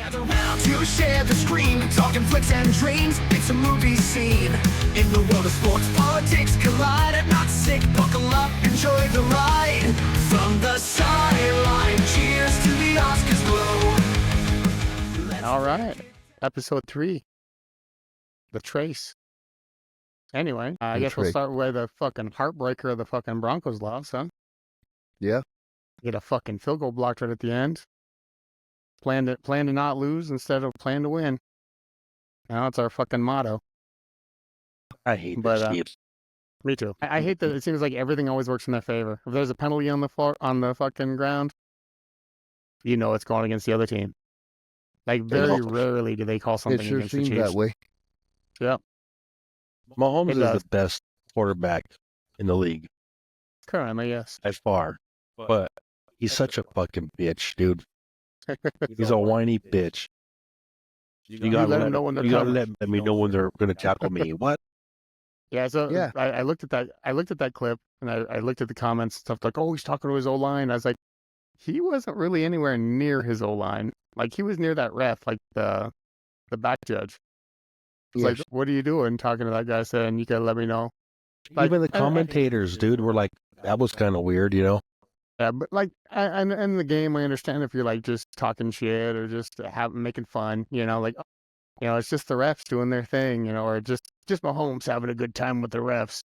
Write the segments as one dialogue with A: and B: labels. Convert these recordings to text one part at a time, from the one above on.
A: Gather round to share the screen, talking flicks and dreams. It's a movie scene. In the world of sports, politics collide. I'm not sick, buckle up, enjoy the ride. From the sideline, cheers to the Oscars glow.
B: All right, episode 3, The Trace. Anyway, I guess we'll start with a fucking heartbreaker of the fucking Broncos loss, huh?
C: Yeah.
B: Get a fucking field goal blocked right at the end. Plan to not lose instead of plan to win. Now it's our fucking motto.
D: I hate this team.
B: Me too. I hate that it seems like everything always works in their favor. If there's a penalty on the floor, on the fucking ground, you know it's going against the other team. Like very rarely do they call something
C: It sure
B: against the
C: seems
B: Chiefs.
C: that way.
B: Yep.
D: Mahomes is
B: does.
D: the best quarterback in the league
B: Currently, yes.
D: by far, but he's such a fucking bitch, dude. He's a whiny bitch. You gotta
B: let him know when they're
D: you gotta
B: coming.
D: let me know when they're gonna tackle me. What?
B: Yeah, so
C: Yeah.
B: I looked at that clip and I looked at the comments and stuff like, oh, he's talking to his O-line. I was like, he wasn't really anywhere near his O-line. Like he was near that ref, like the back judge. It's like, what are you doing talking to that guy saying, you gotta let me know? Like,
D: Even the commentators, dude, were like, that was kind of weird, you know?
B: Yeah, but like, and in the game, I understand if you're like just talking shit or just making fun, you know, like, you know, it's just the refs doing their thing, you know, or just Mahomes having a good time with the refs.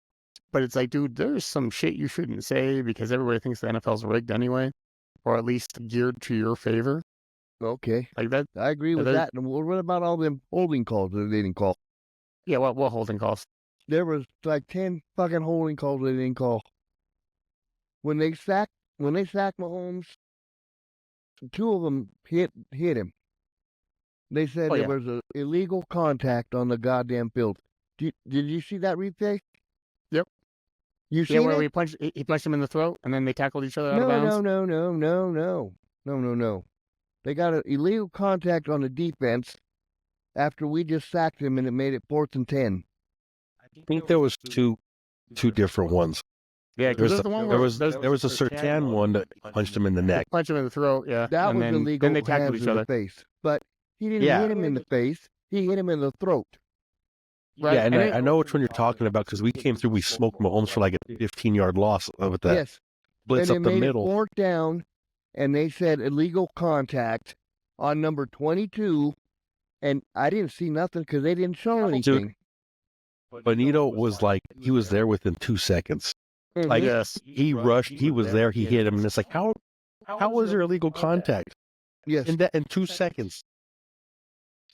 B: But it's like, dude, there's some shit you shouldn't say because everybody thinks the NFL's rigged anyway, or at least geared to your favor.
C: Okay.
B: Like that.
C: I agree with that. And what about all them holding calls that they didn't call?
B: Yeah, what holding calls?
C: There was like 10 fucking holding calls they didn't call. When they sacked Mahomes, 2 of them hit him. They said there was an illegal contact on the goddamn field. Did you see that replay?
B: Yep.
C: You see
B: where
C: it?
B: he punched him in the throat and then they tackled each other out of bounds?
C: No. They got an illegal contact on the defense after we just sacked him and it made it 4th and 10.
D: I think there was two different ones.
B: Yeah, because
D: there was a Sertan one that punched him in the neck.
B: Punched him in the throat, yeah.
C: That was illegal.
B: Then they tackled each other.
C: In the face. But he didn't hit him in the face. He hit him in the throat.
B: Right.
D: Yeah, and I know which one you're talking about because we came through, we smoked Mahomes for like a 15-yard loss with that blitz up the middle.
C: 4th down, and they said illegal contact on number 22, and I didn't see nothing because they didn't show anything.
D: Dude, Benito was like, he was there within 2 seconds. Like, he rushed, he was there, he hit him, and it's like, how was there illegal contact?
C: Yes.
D: In 2 seconds.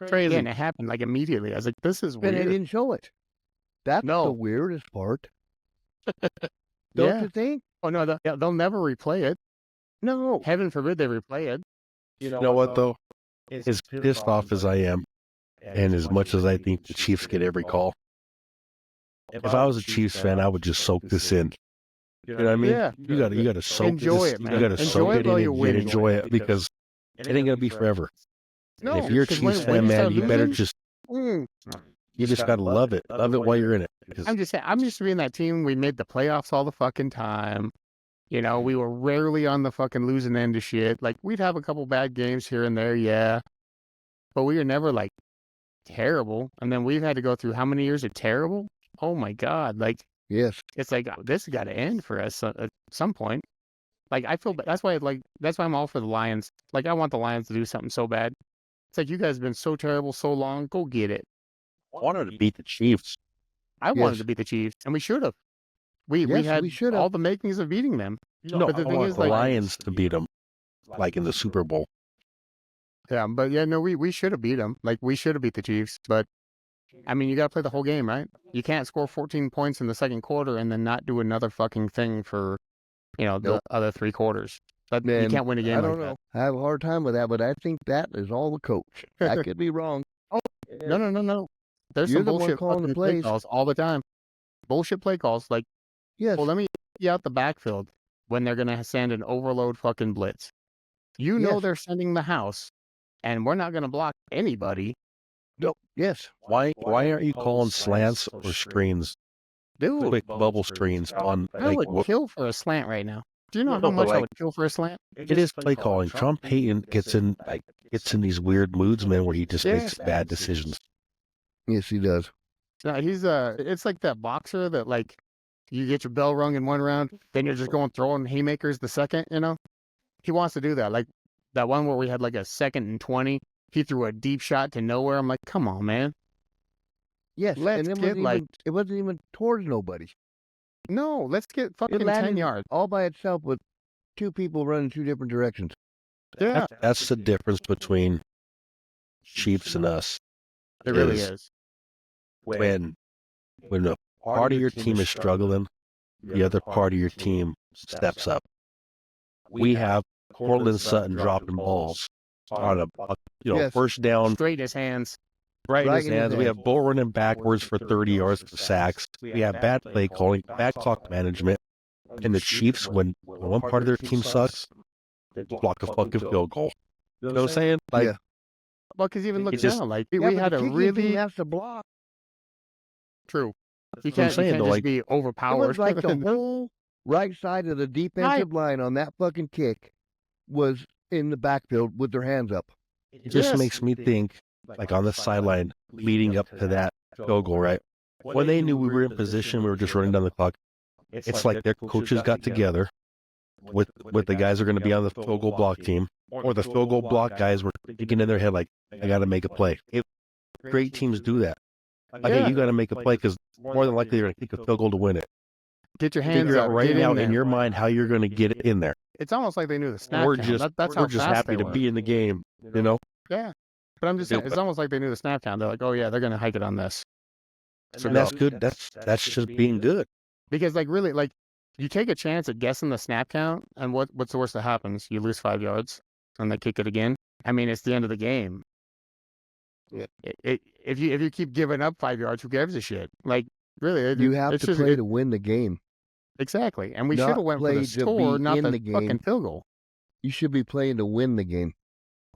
B: Crazy. Yeah, and it happened like immediately. I was like, this is weird.
C: And they didn't show it. That's the weirdest part. Don't you think?
B: Oh, no, they'll never replay it.
C: No.
B: Heaven forbid they replay it.
D: You know what, though? As pissed off as I am, and as much as I think the Chiefs get every call, if I was a Chiefs fan, I would just soak this in. You know what I mean?
B: Yeah.
D: You gotta soak
B: enjoy
D: this.
B: it, man.
D: You gotta soak it in and enjoy it because it ain't gonna be forever.
B: No,
D: if you're a Chiefs fan, man, you better just you just gotta love it. Love it while you're in it.
B: I'm just being that team. We made the playoffs all the fucking time. You know, we were rarely on the fucking losing end of shit. Like we'd have a couple bad games here and there, yeah, but we were never like terrible. And then we've had to go through how many years of terrible? Oh my God! Like.
C: Yes.
B: It's like, this has got to end for us at some point. Like, I feel, that's why I'm all for the Lions. Like, I want the Lions to do something so bad. It's like, you guys have been so terrible so long. Go get it.
D: I wanted to beat the Chiefs.
B: I wanted to beat the Chiefs, and we should have. We had all the makings of beating them.
D: No,
B: but the thing is,
D: the Lions to beat them, like in the Super Bowl.
B: Yeah, but yeah, no, we should have beat them. Like, we should have beat the Chiefs, but I mean, you got to play the whole game, right? You can't score 14 points in the second quarter and then not do another fucking thing for, you know, the other 3 quarters. But you can't win a game. I don't know.
C: I have a hard time with that, but I think that is all the coach. I could be wrong.
B: Oh, no. There's some bullshit calling the play calls all the time. Bullshit play calls. Like, well, let me get out the backfield when they're going to send an overload fucking blitz. You know they're sending the house, and we're not going to block anybody.
C: Nope. Yes.
D: Why aren't you calling slants or screens?
B: Dude.
D: Quick bubble screens on.
B: I would kill for a slant right now. Do you know how much I would kill for a slant?
D: It is play calling. Sean Payton gets in like gets in these weird moods, man, where he just
B: Yeah.
D: makes bad decisions.
C: Yes, he does.
B: No, he's it's like that boxer that like you get your bell rung in one round, then you're just going throwing haymakers the second, you know? He wants to do that. Like that one where we had like a 2nd and 20. He threw a deep shot to nowhere. I'm like, come on, man.
C: Yes,
B: Let's
C: and
B: get like
C: it wasn't even towards nobody.
B: no, let's get
C: It
B: fucking 10
C: landed
B: yards.
C: all by itself with two people running two different directions.
B: Yeah,
D: That's the difference between Chiefs and us.
B: it really
D: is-
B: is.
D: When a part of your team is struggling, the other part of your team steps up. We have Cortland Sutton dropping balls on a
C: Yes.
D: first down
B: Straight in his hands.
D: right in his
C: in his
D: hands. We
C: hands.
D: have Bull running backwards for 30 yards for sacks. We have bad play calling, bad clock management. And the Chiefs, when one part of their team sucks, block a fucking field goal. You know what I'm saying? Like,
C: Yeah.
B: Well, because even look
D: just-
B: now, like
C: Yeah,
B: we
C: but
B: had
C: the
B: a
C: kicking
B: really
C: team has to block.
B: true. You
D: what I'm
B: can't,
D: saying,
B: you can't
D: though,
B: just
D: like-
B: be
C: It
B: overpowered.
C: was like the whole right side of the defensive line on that fucking kick was in the backfield with their hands up.
D: it just
B: Yes.
D: makes me think, like on the sideline, leading up to that field goal, right? When they knew we were in position, we were just running down the clock. It's like their coaches got together with the guys who are going to be on the field goal block team, or the field goal block guys were thinking in their head, like, I got to make a play. Great teams do that. Like,
B: Yeah.
D: hey, you got to make a play because more than likely you're going to kick a field goal to win it.
B: Get your hands
D: Figure out
B: up,
D: right
B: get
D: now
B: in
D: in
B: there.
D: your mind how you're going to get it in there.
B: It's almost like they knew the snap
D: We're
B: count.
D: just
B: That's
D: we're
B: how
D: just
B: fast
D: happy
B: they
D: to
B: were.
D: be in the game, you know.
B: Yeah, but I'm just saying, it's almost like they knew the snap count. They're like, oh yeah, they're gonna hike it on this. So
D: And that's good. That's just being good.
B: because like really, like you take a chance at guessing the snap count, and what's the worst that happens? You lose 5 yards, and they kick it again. I mean, it's the end of the game.
C: Yeah.
B: If you keep giving up 5 yards, who gives a shit? Like really,
C: You have
B: it's
C: to
B: just,
C: play to win the game.
B: exactly. And we
C: not
B: should have went for
C: play
B: the
C: to
B: score,
C: be
B: not
C: in
B: the
C: the game.
B: fucking field goal.
C: You should be playing to win the game.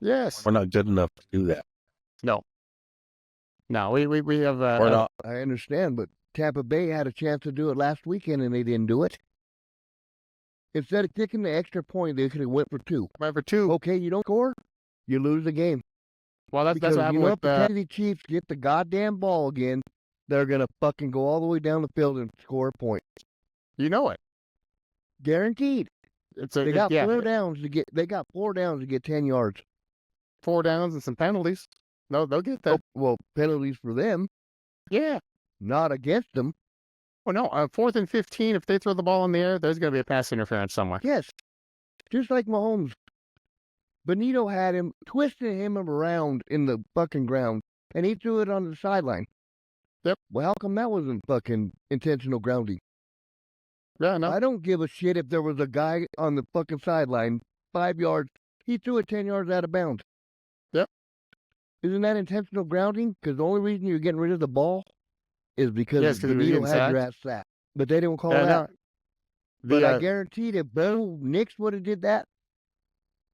B: Yes.
D: We're not good enough to do that.
B: No, we have
D: We're not.
C: I understand, but Tampa Bay had a chance to do it last weekend and they didn't do it. Instead of kicking the extra point, they could have went for 2.
B: went for 2.
C: Okay, you don't score, you lose the game.
B: Well, that's
C: Because
B: what
C: you
B: happened
C: know
B: with
C: if the Kansas City Chiefs get the goddamn ball again, they're gonna fucking go all the way down the field and score a point.
B: you know it.
C: Guaranteed.
B: It's a
C: They got
B: yeah,
C: 4 downs to get. They got 4 downs to get 10 yards.
B: 4 downs and some penalties. No, they'll get that.
C: Well, penalties for them,
B: Yeah.
C: not against them.
B: Well, no, 4th and 15. If they throw the ball in the air, there's going to be a pass interference somewhere.
C: Yes, just like Mahomes. Benito had him, twisting him around in the fucking ground, and he threw it on the sideline.
B: Yep.
C: Well, how come that wasn't fucking intentional grounding?
B: Yeah, no.
C: I don't give a shit if there was a guy on the fucking sideline, 5 yards. He threw it 10 yards out of bounds.
B: Yep.
C: Isn't that intentional grounding? Because the only reason you're getting rid of the ball is because
B: Yes, 'cause he was
C: Benito
B: getting
C: had your ass sacked. But they didn't call
B: Yeah,
C: that.
B: no.
C: But
B: The,
C: I guarantee if Bo Nix would have did that,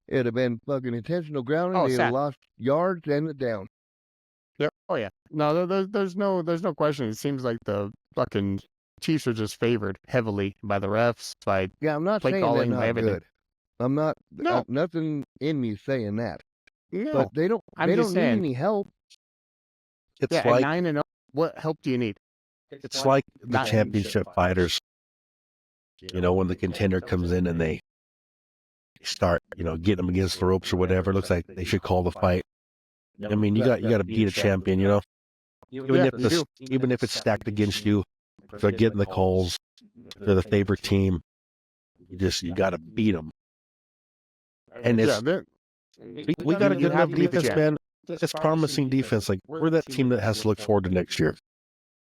C: it'd have been fucking intentional grounding.
B: Oh,
C: They'd
B: sack.
C: have lost yards and the down.
B: Yep. Oh yeah. No, there's no question. It seems like the fucking Chiefs are just favored heavily by the refs, by
C: Yeah, I'm not
B: Play
C: saying they're
B: calling,
C: not
B: everything.
C: good. I'm not.
B: No.
C: Nothing in me saying that.
B: no.
C: But they don't.
B: I'm
C: they
B: just
C: don't need
B: saying.
C: any help.
D: It's
B: Yeah,
D: like
B: at 9-0. What help do you need?
D: it's like the
B: Not-
D: championship fighters. You know, when the contender comes in and they start, getting them against the ropes or whatever, it looks like they should call the fight. I mean, you got to beat a champion, Even
B: Yeah,
D: if
B: you do.
D: even if it's stacked against you, if they're getting the calls, if they're the favorite team, you got to beat them. And
B: Yeah,
D: it's
B: they're-
D: we got a
B: you
D: good
B: have
D: enough
B: to beat the
D: defense,
B: champ.
D: man. It's promising defense. Like we're that team that has to look forward to next year.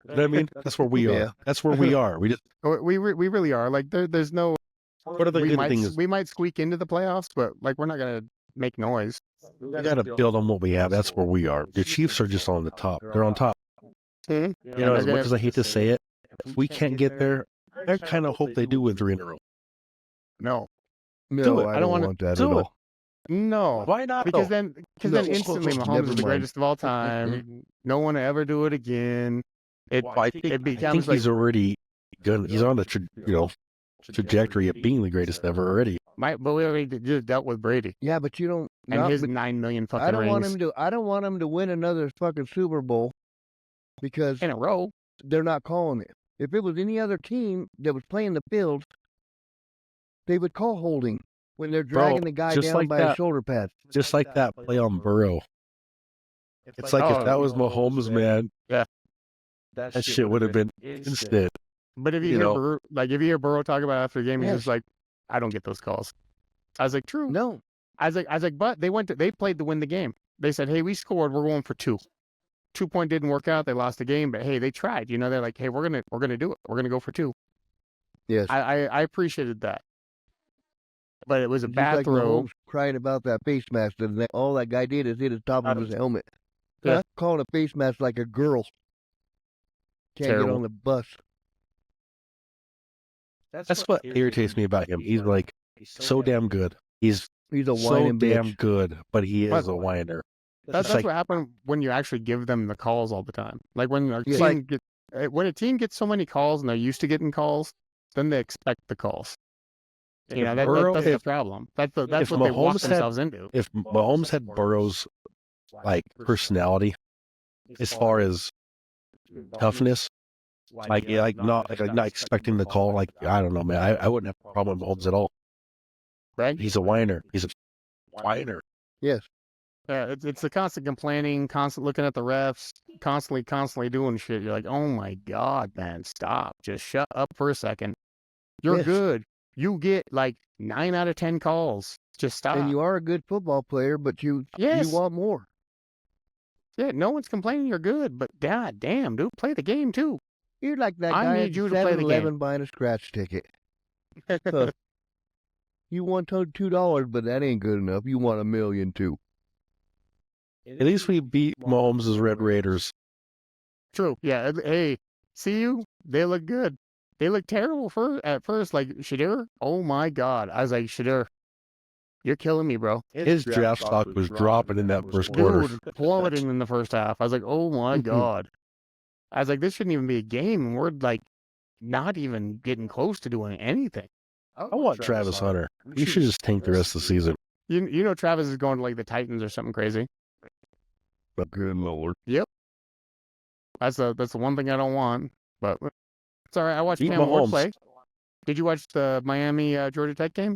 D: You know what I mean? That's where we are.
C: Yeah.
D: That's where we are. We just
B: we really are. Like there's no.
D: what are the good things?
B: We might squeak into the playoffs, but like we're not gonna make noise.
D: We got to build on what we have. That's where we are. The Chiefs are just on the top. They're on top.
B: Mhm.
D: You know,
B: they're
D: as much
B: gonna-
D: as I hate to say it, if we can't get there, I kind of hope they do win 3 in a row.
B: No,
C: No,
D: it.
C: I
B: I don't
C: don't
B: wanna
C: want that at
D: do it.
C: all.
B: no,
D: Why not?
B: because
D: though?
B: then
C: No.
B: instantly Mahomes
C: Never
B: is the
C: mind.
B: greatest of all time. No one will ever do it again. It
D: Well, I think
B: it
D: I
B: becomes
D: think
B: like
D: he's already good. He's on the trajectory of being the greatest ever already.
B: But we already just dealt with Brady
C: Yeah, but you don't.
B: and
C: not-
B: his
C: but
B: 9 million fucking
C: I don't want
B: rings
C: him to. I don't want him to win another fucking Super Bowl because
B: in a row.
C: they're not calling it. If it was any other team that was playing the field, they would call holding when they're dragging the guy
D: just
C: down
D: like
C: by his
D: that.
C: shoulder pads.
D: Just like that play on Burrow. It's like if that was Mahomes, man, that shit would have been instant.
B: But if you,
D: You
B: hear
D: know.
B: Burrow, like if you hear Burrow talk about it after the game, he's
C: Yes.
B: just like, I don't get those calls. I was like, true.
C: No,
B: I was like, but they played to win the game. They said, hey, we scored. We're going for 2. 2-point didn't work out. They lost the game, but hey, they tried. You know, they're like, hey, we're gonna do it. We're gonna go for 2.
C: yes.
B: I appreciated that. But it was a
C: Just
B: bad
C: like
B: throw.
C: Mahomes crying about that face mask, and all that guy did is hit the top of his helmet.
B: Yeah.
C: That's calling a face mask like a girl. Can't get
B: Terrible.
C: on the bus.
D: That's what irritates me about him. He's like so damn good. He's
C: He's a
D: so
C: whining
D: damn
C: bitch.
D: good, but he is
B: But-
D: a whiner.
B: That's
D: like-
B: what happened when you actually give them the calls all the time. Like when a
C: Yeah.
B: team when a team gets so many calls and they're used to getting calls, then they expect the calls. You know, that's the problem. That's what they walk
D: Mahomes had-
B: themselves into.
D: If Mahomes had Burrow's like personality, as far as toughness, like not expecting the call, like I don't know, man. I wouldn't have a problem with Mahomes at all.
B: Right?
D: He's a whiner. He's a whiner.
C: Yes.
B: Yeah, it's the constant complaining, constant looking at the refs, constantly doing shit. You're like, oh my God, man, stop. Just shut up for a second. You're
C: Yes.
B: good. You get like 9 out of 10 calls. Just stop.
C: And you are a good football player, but you
B: Yes.
C: want more.
B: Yeah, no one's complaining you're good, but god damn, dude, play the game too.
C: You're like that
B: I
C: guy
B: need
C: at
B: you to play the
C: 7-Eleven buying a scratch ticket. You want $2, but that ain't good enough. You want $1 million too.
D: At least we beat Mahomes' Red Raiders.
B: True. Yeah. Hey, see you? They look good. They look terrible at first. Like Shadir. Oh my God. I was like, Shadir, you're killing me, bro.
D: His draft stock was dropping in that first quarter.
B: Dude, plummeting in the first half. I was like, oh my God. I was like, this shouldn't even be a game. And we're like not even getting close to doing anything.
D: I want Travis Hunter. We should just tank the rest of the season.
B: You know Travis is going to like the Titans or something crazy.
C: But good Lord.
B: That's the one thing I don't want. But it's all right. I watched
D: Beat
B: Cam Ward
D: Mahomes.
B: play. Did you watch the Miami Georgia Tech game?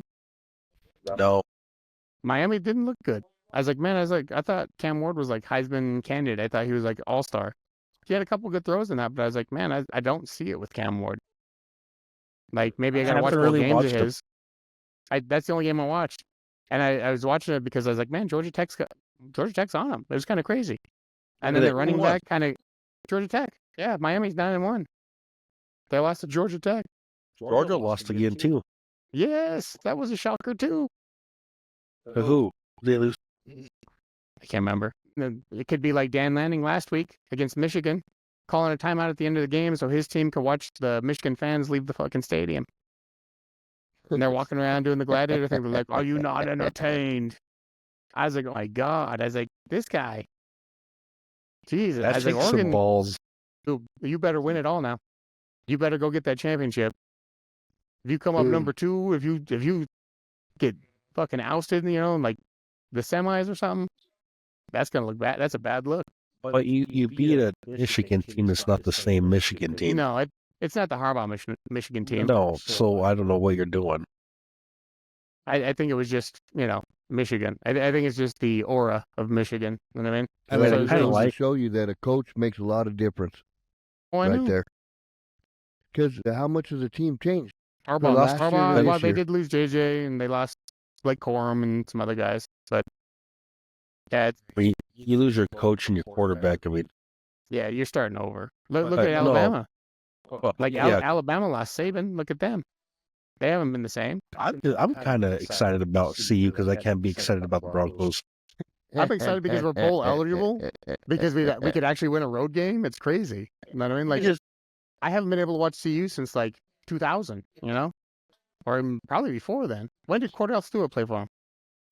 D: No.
B: Miami didn't look good. I was like, man, I thought Cam Ward was like Heisman candidate. I thought he was like all-star. He had a couple good throws in that, but I was like, man, I don't see it with Cam Ward. Like maybe I gotta watch
D: haven't
B: more
D: really
B: games of
D: watched him.
B: his. That's the only game I watched, and I was watching it because I was like, man, Georgia Tech's on him. It was kind of crazy. And then
D: Who
B: the running
D: won?
B: back kind of Georgia Tech. Yeah, Miami's 9-1. They lost to Georgia Tech.
D: Georgia lost again too.
B: Yes, that was a shocker too.
D: To who? They lose.
B: I can't remember. It could be like Dan Lanning last week against Michigan, calling a timeout at the end of the game so his team could watch the Michigan fans leave the fucking stadium. And they're walking around doing the gladiator thing. They're like, are you not entertained? I was like, oh my God. I was like, this guy. Jesus. I
D: That
B: was like,
D: takes some
B: Oregon,
D: balls.
B: dude, you better win it all now. You better go get that championship. If you come up
C: Dude.
B: number 2, if you get fucking ousted, in like the semis or something, that's gonna look bad. That's a bad look.
D: But you beat a Michigan team that's not the same Michigan team.
B: No, it's not the Harbaugh Michigan team.
D: No, so I don't know what you're doing.
B: I think it was just Michigan. I think it's just the aura of Michigan. You know what I mean?
D: I mean,
B: So
D: I
B: it's
D: kind of
C: goes to
D: like.
C: show you that a coach makes a lot of difference
B: Oh, I
C: right
B: know.
C: there. Because how much has the team changed?
B: Harbaugh,
C: last year to
B: Harbaugh,
C: this
B: well, they
C: year.
B: did lose JJ and they lost Blake Corum and some other guys. But yeah,
D: You lose your coach and your quarterback. I mean,
B: you're starting over. Look
D: But
B: at
D: no.
B: Alabama.
D: well,
B: Like
D: yeah,
B: Alabama lost Saban. Look at them. They haven't been the same.
D: I'm kind of excited about CU because I can't be excited about the Broncos.
B: I'm excited because we're bowl eligible. Because we could actually win a road game. It's crazy. You know what I mean? Like I haven't been able to watch CU since like 2000. Or probably before then. When did Cordell Stewart play for him?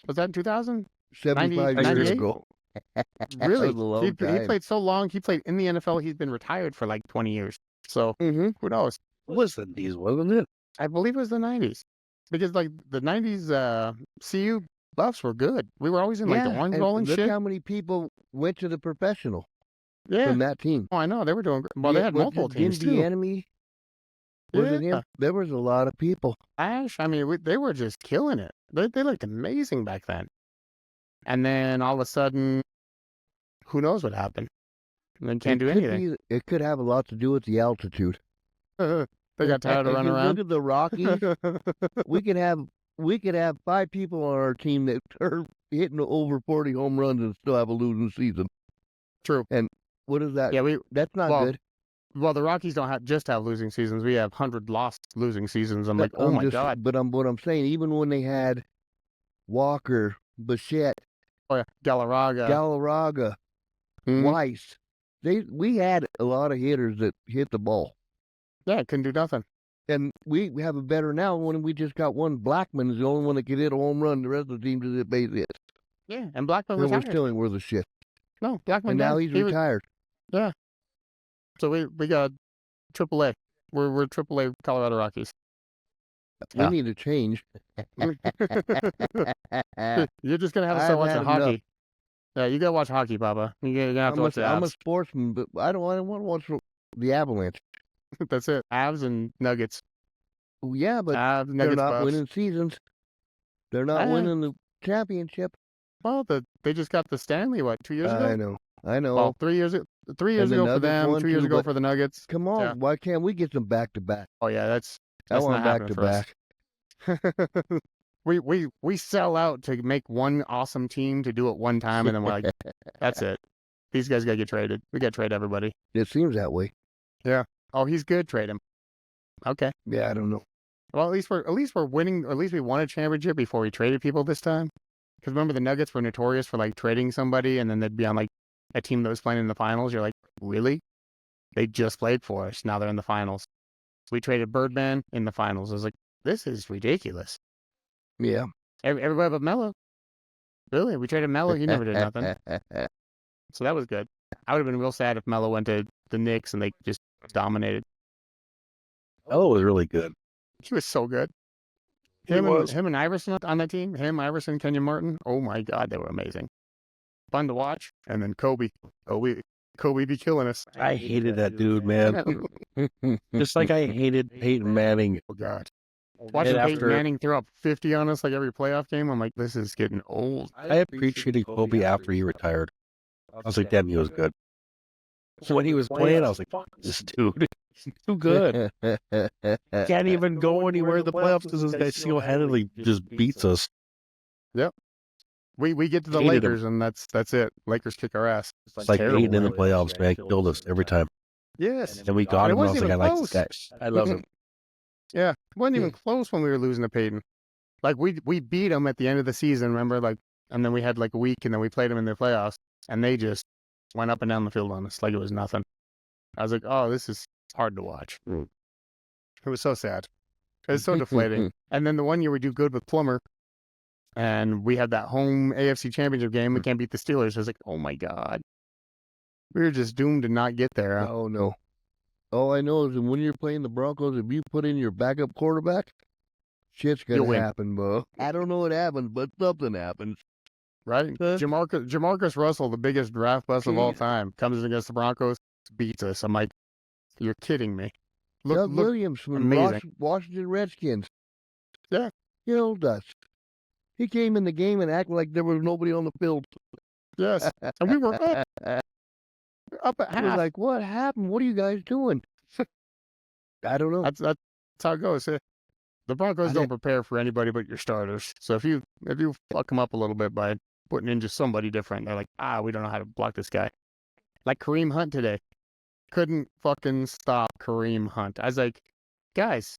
B: Was that in 2000?
C: 75 years
B: 98?
C: ago.
B: Really?
C: That was a long
B: He
C: time.
B: played so long. He played in the NFL. He's been retired for like 20 years. So
C: Mm-hmm.
B: who knows?
D: It was the D's, wasn't it?
B: I believe it was the 90s. Because like the '90s CU Buffs were good. We were always in like the Orange Bowl and
C: look
B: shit.
C: how many people went to the professional
B: Yeah.
C: from that team.
B: Oh, I know they were doing. Well, they had
C: Was
B: multiple
C: it
B: teams
C: Jim
B: too.
C: Enemy? Was it him? There was a lot of people.
B: Ash, I mean, they were just killing it. They looked amazing back then. And then all of a sudden, who knows what happened? And they can't do anything.
C: It could have a lot to do with the altitude.
B: They got tired of running around.
C: Look at the Rockies. we could have 5 people on our team that are hitting over 40 home runs and still have a losing season.
B: True.
C: And what is that?
B: Yeah,
C: that's not good.
B: Well, the Rockies don't just have losing seasons. We have 100 lost losing seasons. I'm like, oh my God.
C: But what I'm saying, even when they had Walker, Bichette,
B: Oh yeah,
C: Galarraga, Weiss, we had a lot of hitters that hit the ball.
B: Yeah, couldn't do nothing.
C: And we have it better now when we just got one. Blackman is the only one that can hit a home run. The rest of the team just hit base hits.
B: Yeah, and Blackman
C: And
B: retired.
C: we're still ain't worth a shit.
B: No, Blackman.
C: And now he's retired.
B: Yeah. So we got AAA. We're AAA Colorado Rockies.
C: We need to change.
B: You're just gonna have to start watching hockey. Yeah, you gotta watch hockey, Papa. You're gonna have to watch the Avs.
C: I'm a sportsman, but I don't want to watch the Avalanche.
B: That's it. Avs and Nuggets.
C: Yeah, but
B: Avs, Nuggets,
C: they're not
B: Buffs.
C: winning seasons. They're not winning the championship.
B: Well, they just got the Stanley 2 years ago.
C: I know.
B: Well, 3 years ago for them, 2 years ago for the Nuggets.
C: Come on,
B: Yeah.
C: why can't we get them back to back?
B: Oh yeah, that's
C: I want
B: not
C: back to
B: happening for us. We sell out to make one awesome team to do it one time, and then we're like, that's it. These guys gotta get traded. We gotta trade everybody.
C: It seems that way.
B: Yeah. Oh, he's good. Trade him. Okay.
C: Yeah, I don't know.
B: Well, at least we're winning. Or at least we won a championship before we traded people this time. Because remember, the Nuggets were notorious for like trading somebody, and then they'd be on like a team that was playing in the finals. You're like, really? They just played for us. Now they're in the finals. We traded Birdman in the finals. I was like, this is ridiculous.
C: Yeah.
B: Everybody but Melo. Really? We traded Melo. He never did nothing. So that was good. I would have been real sad if Melo went to the Knicks and they just dominated.
D: Melo was really good.
B: He was so good. Him and Iverson on that team. Him, Iverson, Kenyon Martin. Oh my God, they were amazing. Fun to watch. And then Kobe. Kobe be killing us.
D: I hated that dude, man. Just like I hated Peyton Manning.
B: Oh God. Watching Peyton Manning throw up 50 on us like every playoff game, I'm like, this is getting old.
D: I appreciated Kobe after he retired. I was like, damn, he was good. So when he was playing, I was like, fuck this dude. He's too good. Can't even go anywhere in the playoffs because this guy single-handedly just beats us.
B: Yep. We get to the
D: Hated
B: Lakers, and that's it. Lakers kick our ass.
D: It's like
B: terrible,
D: Peyton in the
B: man.
D: playoffs, man. Killed us every time.
B: Yes.
D: And we got
B: And it
D: him, and I was
B: wasn't
D: like, I
B: even
D: like this guy. I love him.
B: Yeah. It wasn't even close when we were losing to Peyton. Like, we beat them at the end of the season, remember? Like, and then we had like a week, and then we played them in the playoffs, and they just went up and down the field on us like it was nothing. I was like, oh, this is hard to watch. It was so sad. It was so deflating. And then the one year we do good with Plummer, and we had that home AFC Championship game. We can't beat the Steelers. I was like, oh my God. We were just doomed to not get there.
C: Oh, no. All I know is that when you're playing the Broncos, if you put in your backup quarterback, shit's going to happen, bro. I don't know what happens, but something happens.
B: Right? Jamarcus Russell, the biggest draft bust of all time, comes in against the Broncos, beats us. I'm like, you're kidding me.
C: Doug Williams from Washington Redskins.
B: Yeah.
C: Killed us. He came in the game and acted like there was nobody on the field.
B: Yes. And we were up. Up at half.
C: He was like, what happened? What are you guys doing? I don't know.
B: That's how it goes. The Broncos don't prepare for anybody but your starters. So if you fuck them up a little bit by putting in just somebody different, they're like, we don't know how to block this guy. Like Kareem Hunt today. Couldn't fucking stop Kareem Hunt. I was like, guys,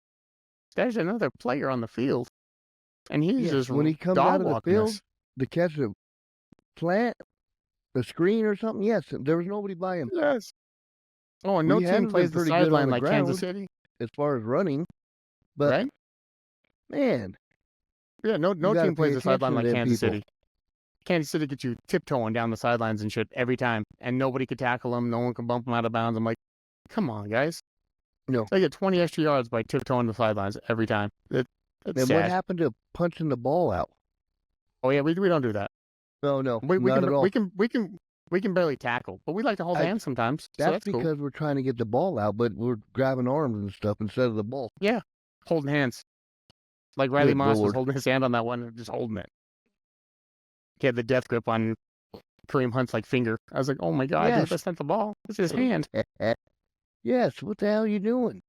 B: there's another player on the field. And he's just
C: when he comes out of the field to catch a plant, a screen or something, yes, there was nobody by him.
B: Yes. Oh, and no team plays the sideline like Kansas City.
C: As far as running. But,
B: right?
C: Man.
B: Yeah, no team plays the sideline like Kansas City. Kansas City gets you tiptoeing down the sidelines and shit every time, and nobody could tackle them. No one can bump them out of bounds. I'm like, come on, guys.
C: No.
B: They get 20 extra yards by tiptoeing the sidelines every time. It's
C: And what
B: sad.
C: happened to punching the ball out?
B: Oh yeah, we don't do that.
C: No,
B: We
C: not
B: can
C: at all.
B: we can barely tackle, but we like to hold hands sometimes. So
C: That's
B: that's cool.
C: because we're trying to get the ball out, but we're grabbing arms and stuff instead of the ball.
B: Yeah, holding hands. Like Riley
C: Good
B: Moss was
C: Lord.
B: holding his hand on that one and just holding it. He had the death grip on Kareem Hunt's finger. I was like, oh my god, dude,
C: Yes.
B: that's not the ball. It's his hand.
C: Yes, what the hell are you doing?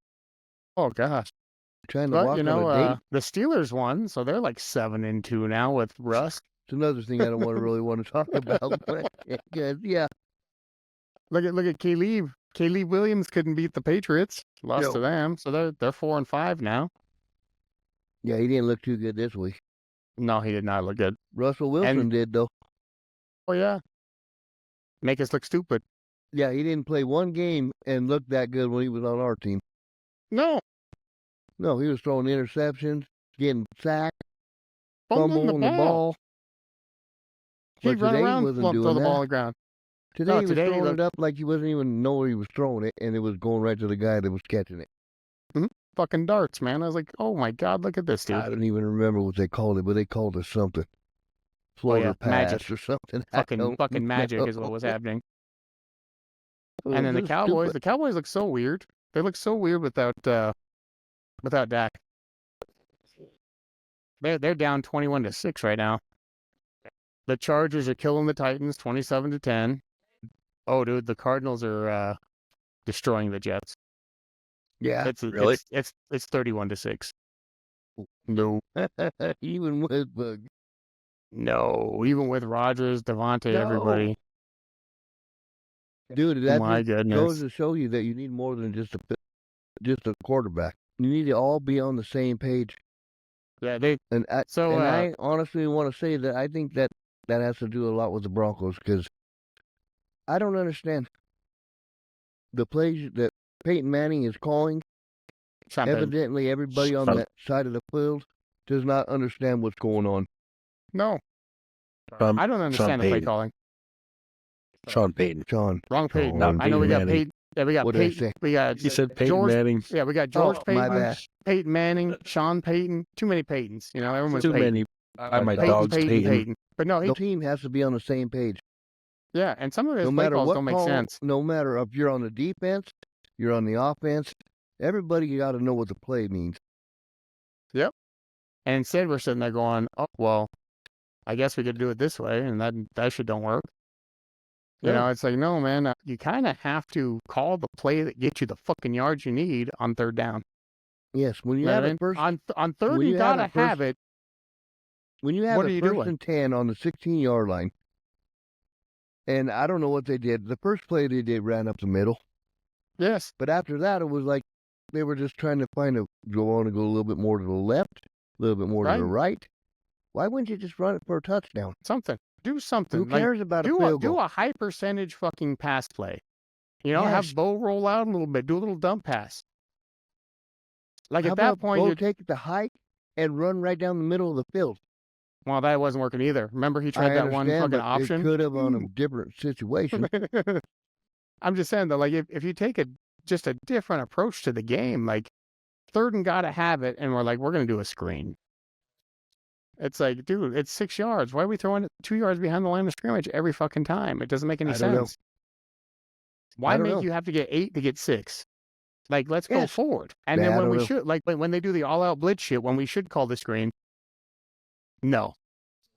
B: Oh gosh.
C: Trying to
B: But
C: walk on a date?
B: the Steelers won, so they're 7-2 now with Russ.
C: It's another thing I don't really want to talk about. Because, yeah.
B: Look at Caleb. Caleb Williams couldn't beat the Patriots. Lost to them, so they're 4-5 now.
C: Yeah, he didn't look too good this week.
B: No, he did not look good.
C: Russell Wilson did, though.
B: Oh yeah. Make us look stupid.
C: Yeah, he didn't play one game and look that good when he was on our team.
B: No.
C: No, he was throwing interceptions, getting sacked,
B: Fumbling
C: fumbling the ball.
B: He'd
C: But
B: run
C: today he
B: around,
C: wasn't
B: throw
C: doing
B: the ball on
C: that.
B: the ground.
C: Today
B: No,
C: he was
B: today he
C: throwing
B: looked-
C: it up like he wasn't even know where he was throwing it, and it was going right to the guy that was catching it.
B: Fucking darts, man. I was like, oh my god, look at this dude.
C: I don't even remember what they called it, but they called it something. Floater pass
B: magic.
C: or something. I don't
B: Fucking magic is what was happening. And then the
C: Just
B: Cowboys,
C: stupid.
B: the Cowboys look so weird. They look so weird without Dak. They're down 21-6 right now. The Chargers are killing the Titans 27-10. Oh, dude, the Cardinals are destroying the Jets.
C: Yeah,
D: Really?
B: It's 31-6. No,
C: even with Bug.
B: no, even with Rodgers, Devontae,
C: No.
B: everybody.
C: Dude, that
B: My
C: just
B: goodness.
C: goes to show you that you need more than just a quarterback. You need to all be on the same page.
B: Yeah,
C: And
B: So,
C: I honestly want to say that I think that has to do a lot with the Broncos, because I don't understand the plays that Peyton Manning is calling.
B: Sean Payton.
C: Evidently, everybody on that side of the field does not understand what's going on.
B: No, I don't understand the play
D: Payton.
B: calling.
D: Sean Payton.
C: Sean,
B: Wrong Peyton.
C: Not
B: I know we
D: Peyton
B: got
D: Manning.
B: Peyton. Yeah, we got
C: What did I
B: Peyton.
C: say?
B: We got
D: He said Peyton
B: George.
D: Manning.
B: Yeah, we got George Payton.
C: my bad.
B: Peyton Manning, Sean Payton. Too many Paytons. You know, everyone's
D: Too
B: Peyton.
D: many. My
B: Peyton,
D: dog's
B: Peyton,
D: Peyton.
B: Peyton. But no,
C: The team has to be on the same page.
B: yeah, and some of his
C: No
B: play
C: matter
B: calls
C: what
B: don't make
C: call,
B: sense.
C: no matter if you're on the defense, you're on the offense, everybody got to know what the play means.
B: And instead, we're sitting there going, "Oh, well, I guess we could do it this way, and that shit don't work." You know, it's like, no, man, you kind of have to call the play that gets you the fucking yards you need on third down.
C: Yes, when you
B: know
C: have
B: what I
C: a
B: mean?
C: first,
B: on third,
C: when
B: you
C: you have
B: gotta
C: a first-
B: have it.
C: when you have
B: what are
C: a
B: you
C: first
B: doing?
C: and 10 on the 16-yard line, and I don't know what they did. The first play they did ran up the middle,
B: Yes,
C: but after that, it was like they were just trying to go a little bit more to the left, a little bit more to the right. Why wouldn't you just run it for a touchdown?
B: do something.
C: Who cares about a
B: do
C: field
B: do
C: goal?
B: a high percentage fucking pass play. You know, have
C: Yes.
B: Bo roll out a little bit, do a little dump pass. Like
C: How
B: at that
C: about
B: point,
C: Bo
B: you
C: take the hike and run right down the middle of the field?
B: well, that wasn't working either. Remember, he
C: I
B: tried that one
C: understand,
B: fucking
C: but
B: option.
C: It could have on a different situation.
B: I'm just saying though, if you take just a different approach to the game, like third and gotta have it, and we're gonna do a screen. It's like, dude, it's 6 yards. Why are we throwing it 2 yards behind the line of scrimmage every fucking time? It doesn't make any
C: I don't know.
B: sense. Why
C: don't
B: make
C: know.
B: you have to get 8 to get 6? Like, let's go
C: Yes.
B: forward. And
C: Yeah,
B: then
C: I
B: when
C: don't
B: we
C: know.
B: should, like when they do the all-out blitz shit, when we should call the screen, no,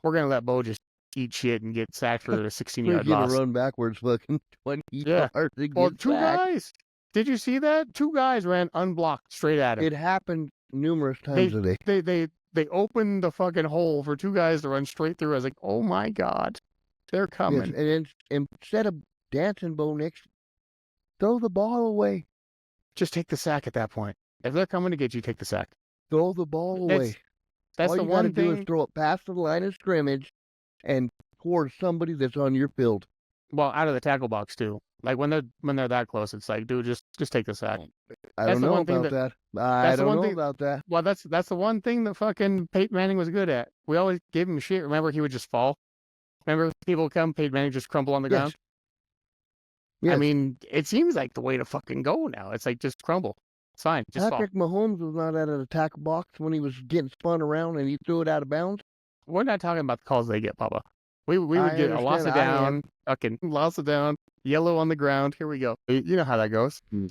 B: we're gonna let Bo just eat shit and get sacked for a
C: We're
B: 16-yard
C: gonna
B: loss.
C: run backwards fucking 20
B: Yeah.
C: yards and
B: Well,
C: get
B: two
C: sacked.
B: guys. Did you see that? 2 guys ran unblocked straight at him.
C: It happened numerous times a day.
B: They opened the fucking hole for 2 guys to run straight through. I was like, oh my god, they're
C: Yes,
B: coming.
C: and then instead of dancing Bo Nix, throw the ball away.
B: Just take the sack at that point. If they're coming to get you, take the sack.
C: Throw the ball
B: That's-
C: away.
B: That's
C: All
B: the
C: you gotta
B: one
C: do
B: thing.
C: is throw it past the line of scrimmage and towards somebody that's on your field.
B: Well, out of the tackle box too. Like when they're that close, it's like, dude, just take the sack.
C: I
B: That's
C: don't
B: the
C: know
B: one thing
C: about that. I
B: that's the
C: don't
B: one
C: know
B: thing-
C: about that.
B: Well, that's the one thing that fucking Peyton Manning was good at. We always gave him shit. Remember, he would just fall. Remember, people would come, Peyton Manning just crumble on the ground.
C: Yes.
B: I mean, it seems like the way to fucking go now. It's like just crumble. It's fine. Just fall.
C: Patrick Mahomes was not at an attack box when he was getting spun around and he threw it out of bounds.
B: We're not talking about the calls they get, Papa. We would
C: I
B: get a loss of
C: understand, I
B: down,
C: am.
B: fucking loss of down, yellow on the ground. Here we go. You know how that goes. You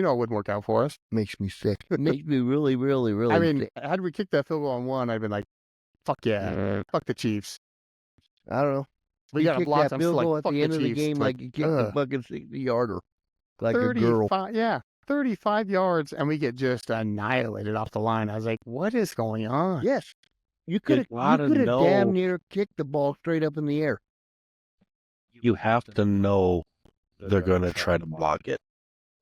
B: know it wouldn't work out for us.
C: Makes me sick. Makes me really, really, really
B: I mean,
C: sick.
B: had we kicked that field goal on one, I'd been like, fuck yeah, fuck the Chiefs.
C: I don't know.
B: We
C: You
B: got a
C: kicked
B: block.
C: that
B: I'm
C: field
B: still
C: goal
B: like,
C: at
B: fuck
C: the
B: the
C: end of the
B: Chiefs.
C: game like you kicked the fucking 60-yarder. Like a girl.
B: 35, yeah, 35 yards, and we get just annihilated off the line. I was like, what is going on?
C: Yes. You could have
D: gotta
C: damn
D: know.
C: near kicked the ball straight up in the air.
D: You have to know they're going to try to block it.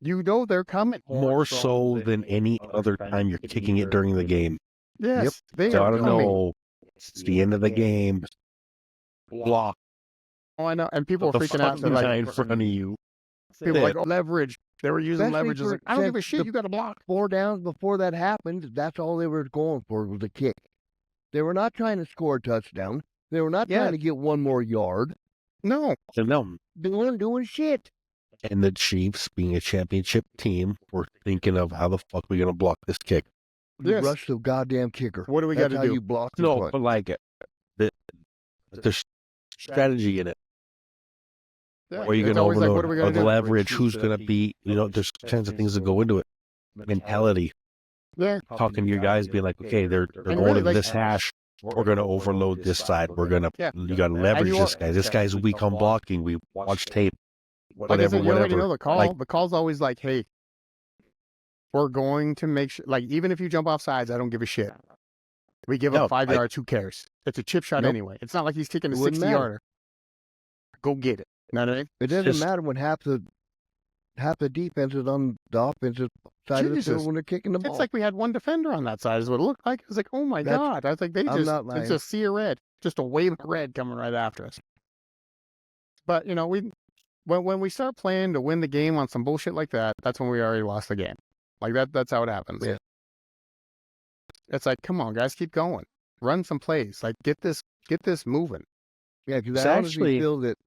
B: You know they're coming.
D: More so than any other time you're kicking it during the game.
B: Yes, they
D: You
B: are
D: gotta
B: coming.
D: know it's the end of the game. Block.
B: Oh, I know. And people
D: Put
B: were
D: the
B: freaking out.
D: fucking
B: They're
D: guy
B: like,
D: in front of you.
B: people were like, oh, leverage. They were using
C: Especially
B: leverage. I was like,
C: for-
B: I don't give a
C: since
B: shit.
C: the-
B: You got to block.
C: 4 downs before that happened, that's all they were going for was a kick. They were not trying to score a touchdown. They were not
B: Yeah.
C: trying to get one more yard.
B: No.
D: And no.
C: They weren't doing shit.
D: And the Chiefs, being a championship team, were thinking of how the fuck we gonna block this kick.
C: You
B: Yes.
C: rush the goddamn kicker.
B: What do we
C: That's
B: got
C: how
B: to do?
C: you block the
D: No,
C: punt.
D: but like there's strategy in it.
B: Yeah,
D: Or you're
B: it's
D: gonna
B: always like,
D: overload
B: what are we
D: or
B: going to
D: the
B: do?
D: leverage. Who's gonna be? There's kinds of things that go into it. Mentality.
B: Yeah.
D: Talking to your guys, being like, okay, they're
B: And
D: going
B: really,
D: to
B: like-
D: this hash. We're gonna overload this side. We're gonna
B: Yeah.
D: you gotta leverage
B: you
D: this
B: are-
D: guy. This guy's weak on blocking. We watch tape.
B: Like I
D: Whatever,
B: said, you already know
D: whatever.
B: the call.
D: Like-
B: The call's always like, hey, we're going to make sure, like, even if you jump off sides, I don't give a shit. We give
D: No,
B: up 5
D: I-
B: yards, who cares? It's a chip shot
C: Nope.
B: anyway. It's not like he's kicking a
C: It wouldn't
B: 60-yarder. Go get it. You know what I mean?
C: It doesn't
D: just-
C: matter when half the defense is on the offensive side of the
B: Jesus.
C: field when they're kicking the ball.
B: It's like we had one defender on that side is what it looked like. I was like, oh my
C: That's-
B: God. I was like,
C: I'm not lying.
B: it's a sea of red. Just a wave of red coming right after us. But, when we start playing to win the game on some bullshit like that, that's when we already lost the game. Like that's how it happens.
C: Yeah.
B: It's like, come on, guys, keep going. Run some plays. Like get this moving.
C: Yeah, because
D: It's
C: I honestly
D: actually-
C: feel that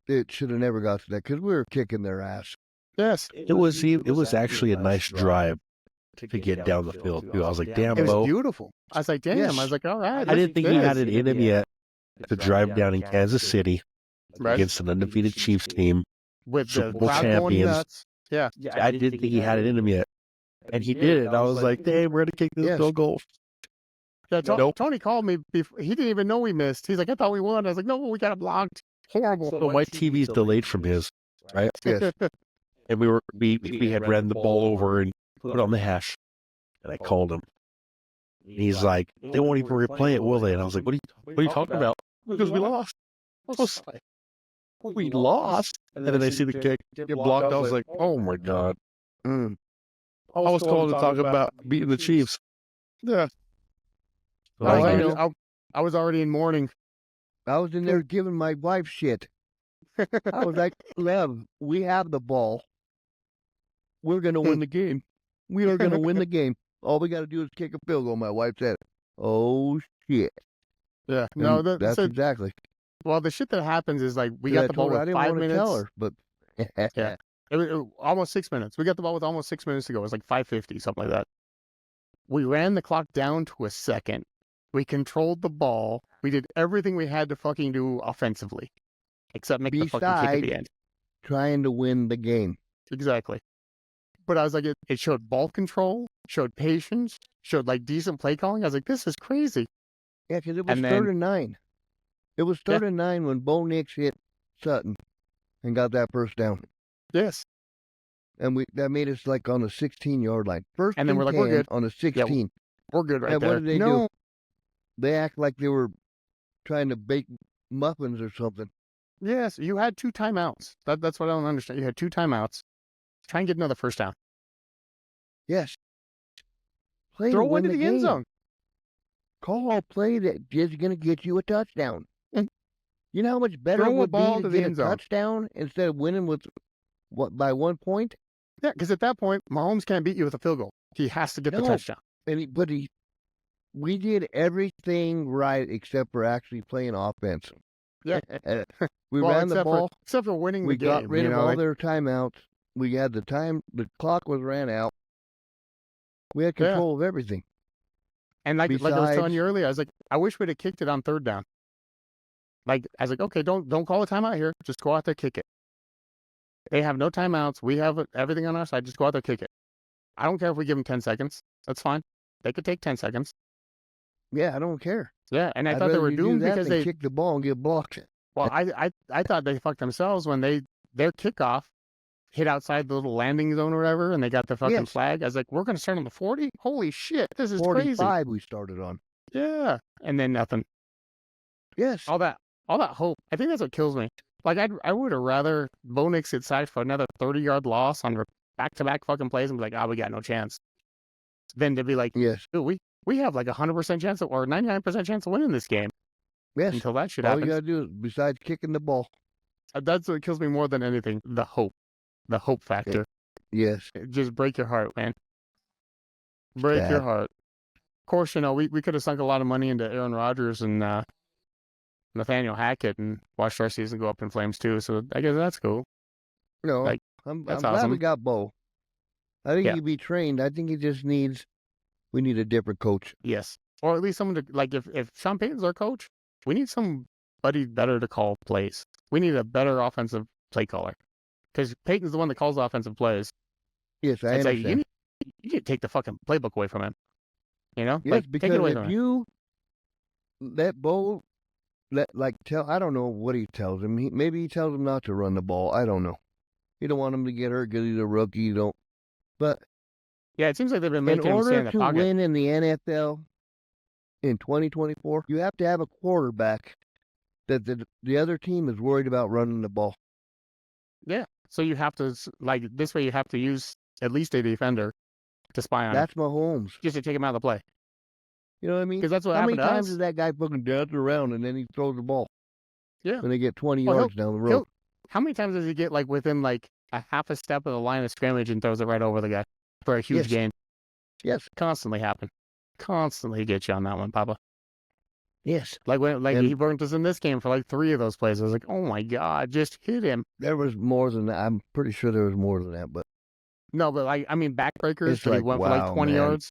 C: it should have never got to that because we were kicking their ass.
B: Yes.
D: It was actually a nice drive to get down the field too. I was like, damn,
B: It was
D: Bo.
B: beautiful. I was like, damn.
C: Yes.
B: I was like, all right.
D: I didn't think he
B: this-
D: had it in him yet to drive down in Kansas City
B: Right.
D: against an undefeated Chiefs team.
B: with the
D: Super Bowl
B: crowd going
D: champions.
B: nuts. Yeah.
D: I didn't think he had it in him yet. And he did it. I was like, damn, we're going to kick this
C: Yes.
D: field goal.
B: Yeah,
D: Nope.
B: Tony called me before. He didn't even know we missed. He's like, I thought we won. I was like, no, we got it blocked. Horrible.
D: So my TV's delayed from his, right?
C: Yes.
D: And we had ran the ball over and put it on the hash. And I called him. And he's like, they won't even replay it, will they? And I was like, what are you talking about? Because we lost. I was like, we lost. And then I see the kick get blocked. I was like, oh my God.
C: Mm.
D: I was calling to talk about beating the Chiefs.
B: Yeah.
C: Oh,
B: I,
C: I
B: was,
C: know.
B: I was already in mourning.
C: I was in there giving my wife shit. I was like, Lev, we have the ball. We're going to win the game. We are going to win the game. All we got to do is kick a field goal. My wife said, oh, shit.
B: Yeah. No,
C: And that's exactly.
B: well, the shit that happens is like we
C: Yeah,
B: got
C: I
B: the ball
C: told her I
B: with
C: didn't
B: 5
C: want to
B: minutes.
C: tell her, but
B: Yeah. It was almost 6 minutes. We got the ball with almost 6 minutes to go. It was like 5:50, something like that. We ran the clock down to a second. We controlled the ball. We did everything we had to fucking do offensively, except make the fucking kick at the
C: Besides-
B: end.
C: trying to win the game.
B: Exactly. But I was like, it showed ball control, showed patience, showed like decent play calling. I was like, this is crazy.
C: Yeah, because it was
B: And
C: third
B: then-
C: and 9. It was
B: Yeah.
C: third and 9 when Bo Nix hit Sutton and got that first down.
B: Yes.
C: And that made us like on the 16-yard line. First
B: And then we're like, we're
C: 10
B: good.
C: on the 16.
B: We're good right
C: And
B: there.
C: what did they
B: no,
C: do? They act like they were trying to bake muffins or something.
B: Yes, you had 2 timeouts. That's what I don't understand. You had 2 timeouts. Try and get another first down.
C: Yes. Play to
B: Throw
C: win
B: into the
C: game.
B: end zone.
C: Call a play that is going to get you a touchdown.
B: Mm.
C: You know how much better
B: Throw
C: it
B: a
C: would
B: ball
C: be
B: to
C: to
B: the
C: get a
B: end zone.
C: touchdown instead of winning with by 1 point?
B: Yeah, because at that point, Mahomes can't beat you with a field goal. He has to get the
C: No.
B: touchdown.
C: We did everything right except for actually playing offense.
B: Yeah.
C: We
B: Well,
C: ran the ball.
B: except for winning
C: We
B: the game.
C: got rid
B: you
C: of
B: know,
C: all
B: like-
C: their timeouts. We had the clock was ran out. We had control of everything.
B: And like I was telling you
C: Besides-
B: earlier, I was like, I wish we'd have kicked it on third down. Like I was like, okay, don't call a timeout here. Just go out there, kick it. They have no timeouts. We have everything on our side. Just go out there, kick it. I don't care if we give them 10 seconds. That's fine. They could take 10 seconds.
C: Yeah, I don't care.
B: Yeah, and I
C: I'd
B: thought they
C: rather
B: were
C: you do
B: doomed
C: that
B: because
C: than
B: they.
C: kick the ball and get blocked.
B: Well, I thought they fucked themselves when their kickoff hit outside the little landing zone or whatever, and they got the fucking
C: Yes.
B: flag. I was like, we're gonna start on the 40. Holy shit, this is crazy.
C: 45 we started on.
B: Yeah, and then nothing.
C: Yes.
B: All that hope. I think that's what kills me. Like I would have rather Bo Nix sit side for another 30-yard loss on back-to-back fucking plays and be like, we got no chance. Than to be like,
C: Yes.
B: dude, we have like 100% chance or 99% chance of winning this game
C: Yes.
B: until that shit
C: All
B: happens.
C: you gotta do is, besides kicking the ball.
B: That's what kills me more than anything. The hope factor.
C: Yes.
B: It just break your heart, man. Break your
C: Sad.
B: heart. Of course, we could have sunk a lot of money into Aaron Rodgers and Nathaniel Hackett and watched our season go up in flames too. So I guess that's cool.
C: No,
B: Like,
C: I'm
B: that's
C: glad we
B: awesome.
C: got Bo. I think
B: Yeah.
C: he can be trained. I think he just needs. We need a different coach.
B: Yes, or at least someone to like. If Sean Payton's our coach, we need somebody better to call plays. We need a better offensive play caller because Payton's the one that calls the offensive plays.
C: Yes, I
B: It's like
C: understand.
B: you need to take the fucking playbook away from him. You know,
C: Yes,
B: like take
C: because
B: it away
C: if
B: from him.
C: you let Bo, I don't know what he tells him. Maybe he tells him not to run the ball. I don't know. You don't want him to get hurt because he's a rookie. You don't. But
B: Yeah, it seems like they've been
C: in
B: making him stay in
C: order
B: the
C: to
B: pocket.
C: win in the NFL in 2024, you have to have a quarterback that the other team is worried about running the ball.
B: Yeah, so you have to like this way. You have to use at least a defender to spy on him,
C: That's Mahomes.
B: just to take him out of the play.
C: You know what I mean?
B: Because that's what
C: How many
B: happened to
C: times
B: us.
C: does that guy fucking dance around and then he throws the ball?
B: Yeah.
C: When they get 20
B: Well,
C: yards down the road.
B: How many times does he get like within like a half a step of the line of scrimmage and throws it right over the guy for a huge
C: Yes.
B: gain?
C: Yes.
B: Constantly happen. Constantly get you on that one, Papa.
C: Yes.
B: Like when
C: And-
B: he burnt us in this game for like 3 of those plays. I was like, oh my god, just hit him.
C: There was more than that. I'm pretty sure there was more than that, but
B: No, but like I mean backbreakers.
C: It's
B: That he
C: like,
B: went for like
C: wow,
B: 20
C: man.
B: yards.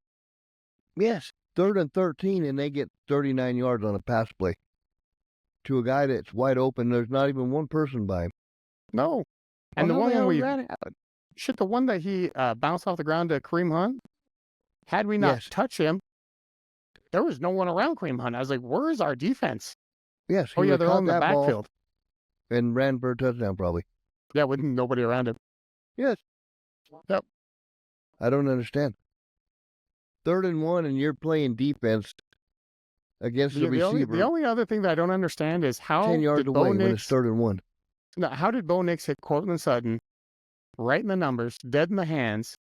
C: yes, 3rd and 13, and they get 39 yards on a pass play to a guy that's wide open. There's not even one person by him.
B: No. And
C: Well,
B: the
C: how
B: one
C: hell
B: we
C: did that happen?
B: shit, the one that he bounced off the ground to Kareem Hunt. Had we not
C: Yes.
B: touch him, there was no one around Kareem Hunt. I was like, where is our defense?
C: Yes.
B: Oh
C: he
B: yeah,
C: would've
B: they're
C: caught
B: on the
C: that ball
B: backfield.
C: and ran for a touchdown probably.
B: Yeah, with nobody around him.
C: Yes.
B: Yep.
C: I don't understand. 3rd and 1, and you're playing defense against the receiver.
B: The only other thing that I don't understand is how
C: 10 yards
B: did Bo
C: away when it's
B: Nix,
C: 3rd and 1.
B: no, how did Bo Nix hit Cortland Sutton right in the numbers, dead in the hands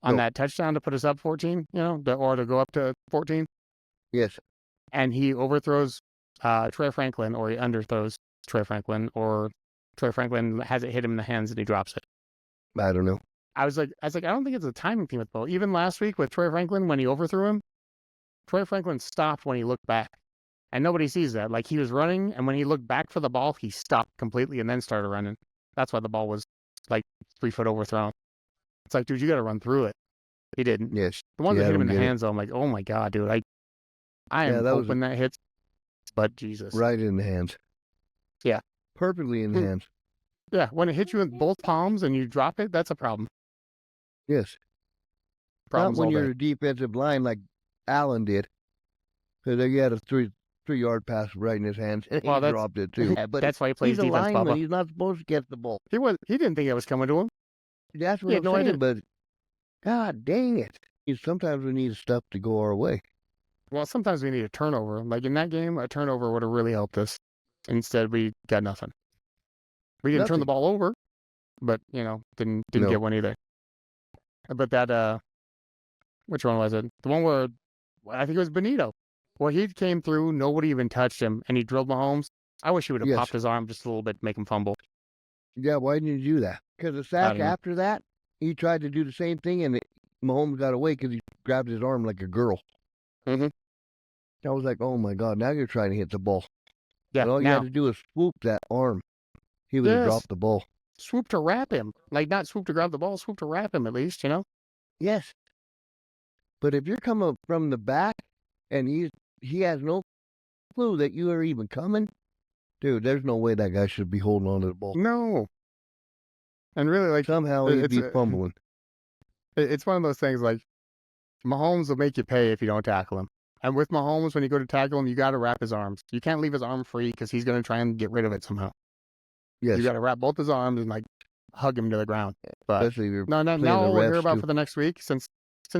B: on
C: No.
B: that touchdown to put us up 14, or to go up to 14,
C: Yes.
B: and he overthrows Trey Franklin, or he underthrows Trey Franklin, or Trey Franklin has it hit him in the hands and he drops it.
C: I don't know.
B: I was like, I don't think it's a timing thing with Bo. Even last week with Trey Franklin, when he overthrew him, Trey Franklin stopped when he looked back. And nobody sees that. Like, he was running, and when he looked back for the ball, he stopped completely and then started running. That's why the ball was, like, 3 foot overthrown. It's like, dude, you got to run through it. He didn't.
C: Yes.
B: The ones
C: Yeah,
B: that
C: I
B: hit him in
C: don't
B: the
C: get it.
B: hands, though, I'm like, oh, my God, dude. I
C: Yeah,
B: am
C: that was
B: hoping that hits, but Jesus.
C: Right in the hands.
B: Yeah.
C: Perfectly in the
B: Hmm.
C: hands.
B: Yeah, when it hits you in both palms and you drop it, that's a problem.
C: Yes.
B: Problems
C: Not when
B: all
C: you're
B: day.
C: a defensive line like Allen did. Because he had a three-yard pass right in his hands, and
B: Well,
C: he
B: that's-
C: dropped it too. But
B: That's why he plays
C: he's a
B: defense,
C: lineman.
B: Papa.
C: He's not supposed to get the ball.
B: He didn't think it was coming to him.
C: That's what
B: He
C: I'm
B: had no idea.
C: saying, but God dang it. Sometimes we need stuff to go our way.
B: Well, sometimes we need a turnover. Like in that game, a turnover would have really helped us. Instead, we got nothing. We didn't turn the
C: Nothing.
B: ball over, but didn't
C: No.
B: get one either. But that which one was it? The one where I think it was Benito, where he came through, nobody even touched him, and he drilled Mahomes. I wish he would have
C: Yes.
B: popped his arm just a little bit, to make him fumble.
C: Yeah, why didn't you do that? Because the sack
B: don't know.
C: after that, he tried to do the same thing, and Mahomes got away because he grabbed his arm like a girl.
B: Mhm.
C: I was like, oh my God, now you're trying to hit the ball.
B: Yeah,
C: And all you
B: now
C: had to do is swoop that arm. He would have
B: Yes.
C: dropped the ball.
B: swoop to wrap him, like not swoop to grab the ball, swoop to wrap him at least.
C: Yes. But if you're coming from the back and he has no clue that you are even coming, dude, there's no way that guy should be holding on to the ball.
B: No. And really, like,
C: Somehow he'd
B: it's
C: be fumbling.
B: it's one of those things, like, Mahomes will make you pay if you don't tackle him. And with Mahomes, when you go to tackle him, you got to wrap his arms. You can't leave his arm free because he's going to try and get rid of it somehow.
C: Yes.
B: You got to wrap both his arms and, like, hug him to the ground. But
C: Especially if you're
B: now
C: playing
B: all
C: the
B: we'll hear
C: refs,
B: about
C: too.
B: for the next week, since